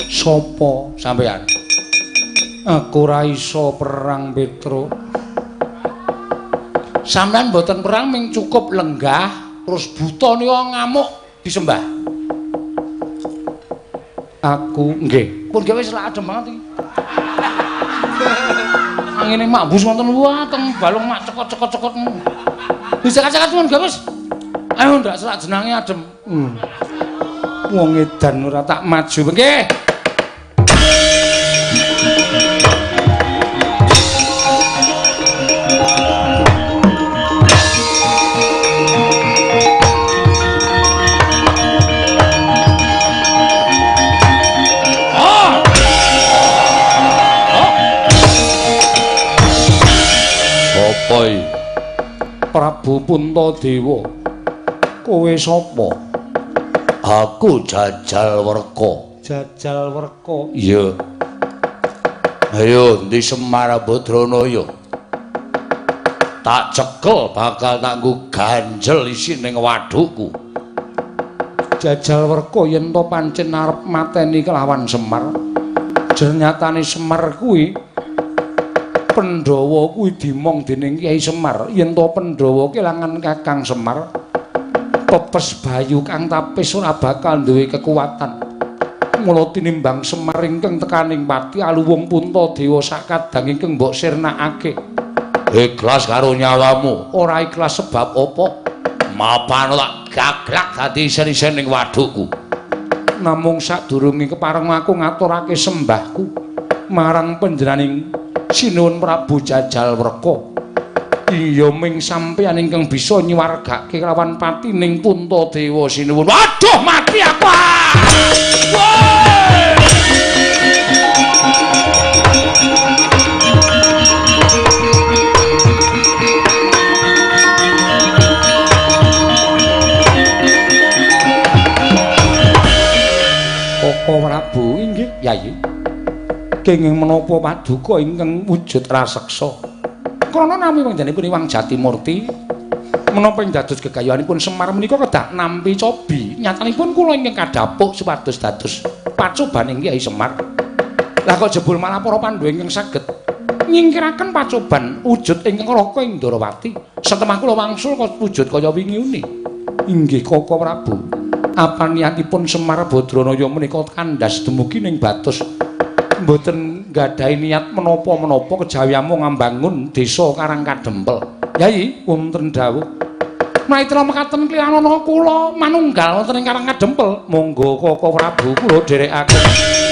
Sopo sampean? Aku ora iso perang Petruk. Sampean mboten perang ming cukup lenggah terus buta nika ngamuk disembah. Aku nggih, pun gawe selak adem banget iki. Angine mak bus wonten wateng balung mak cekot-cekot-cekot. Bisa kacak-kacak mun gawe wis. Ayo ndak selak jenenge adem. Wong edan ora tak maju nggih. Opoi Prabu Puntadewa, kowe sapa? Aku Jajal Werka. Jajal Werka. Iya. Ayo ndi Semar Badranaya. Tak cekel bakal tak nggo ganjel isi ning wadukku. Jajal Werka yen to pancen arep mateni kelawan Semar. Ternyatane Semar kuwi Pandhawa kuwi dimong dening Kyai Semar yen to Pandhawa kelangan Kakang Semar pepes bayu kang tapis ora bakal duwe kekuatan. Mula tinimbang Semar ingkang tekaning pati aluwung Puntadewa sakadang ingkang mbok sirnakake. Ikhlas karo nyawamu. Ora ikhlas sebab apa? Mapan tak gaglak dadi isen-isen ning wadukku. Namung sadurunge kepareng aku ngaturake sembahku marang panjenenganing Sinuwun Prabu Jajal Werka. Iya ming sampeyan ingkang bisa nyiwargake kelawan patining Puntadewa sinuwun. Waduh mati aku. Koko Prabu inggih, Yayi. Kenging menapa paduka ingkang wujud raseksa. Krana nami panjenenganipun Iwang Jatimurti menapa ing dados gegayanipun Semar menika kedah nampi cobi. Nyatanipun kula ingkang kadhapuk supados dados pacobaning Kyai Semar. Lah kok jebul malah para Pandhawa ingkang saged nyingkiraken pacoban wujud ingkang Raka Indrawati. Setemah kula wangsul kok wujud kaya wingi uni. Inggih Koko Prabu. Apa niatipun Semar Badranaya menika kandhas dumugi ning Batus? Mboten nggadahi niat menapa-menapa kejawi amung ngambangun desa Karang Kadempel. Yayi, wonten dawuh. Maitra mekaten kliyanana kula manunggal wonten ing Karang Kadempel. Monggo Koko Prabu kula dherekaken.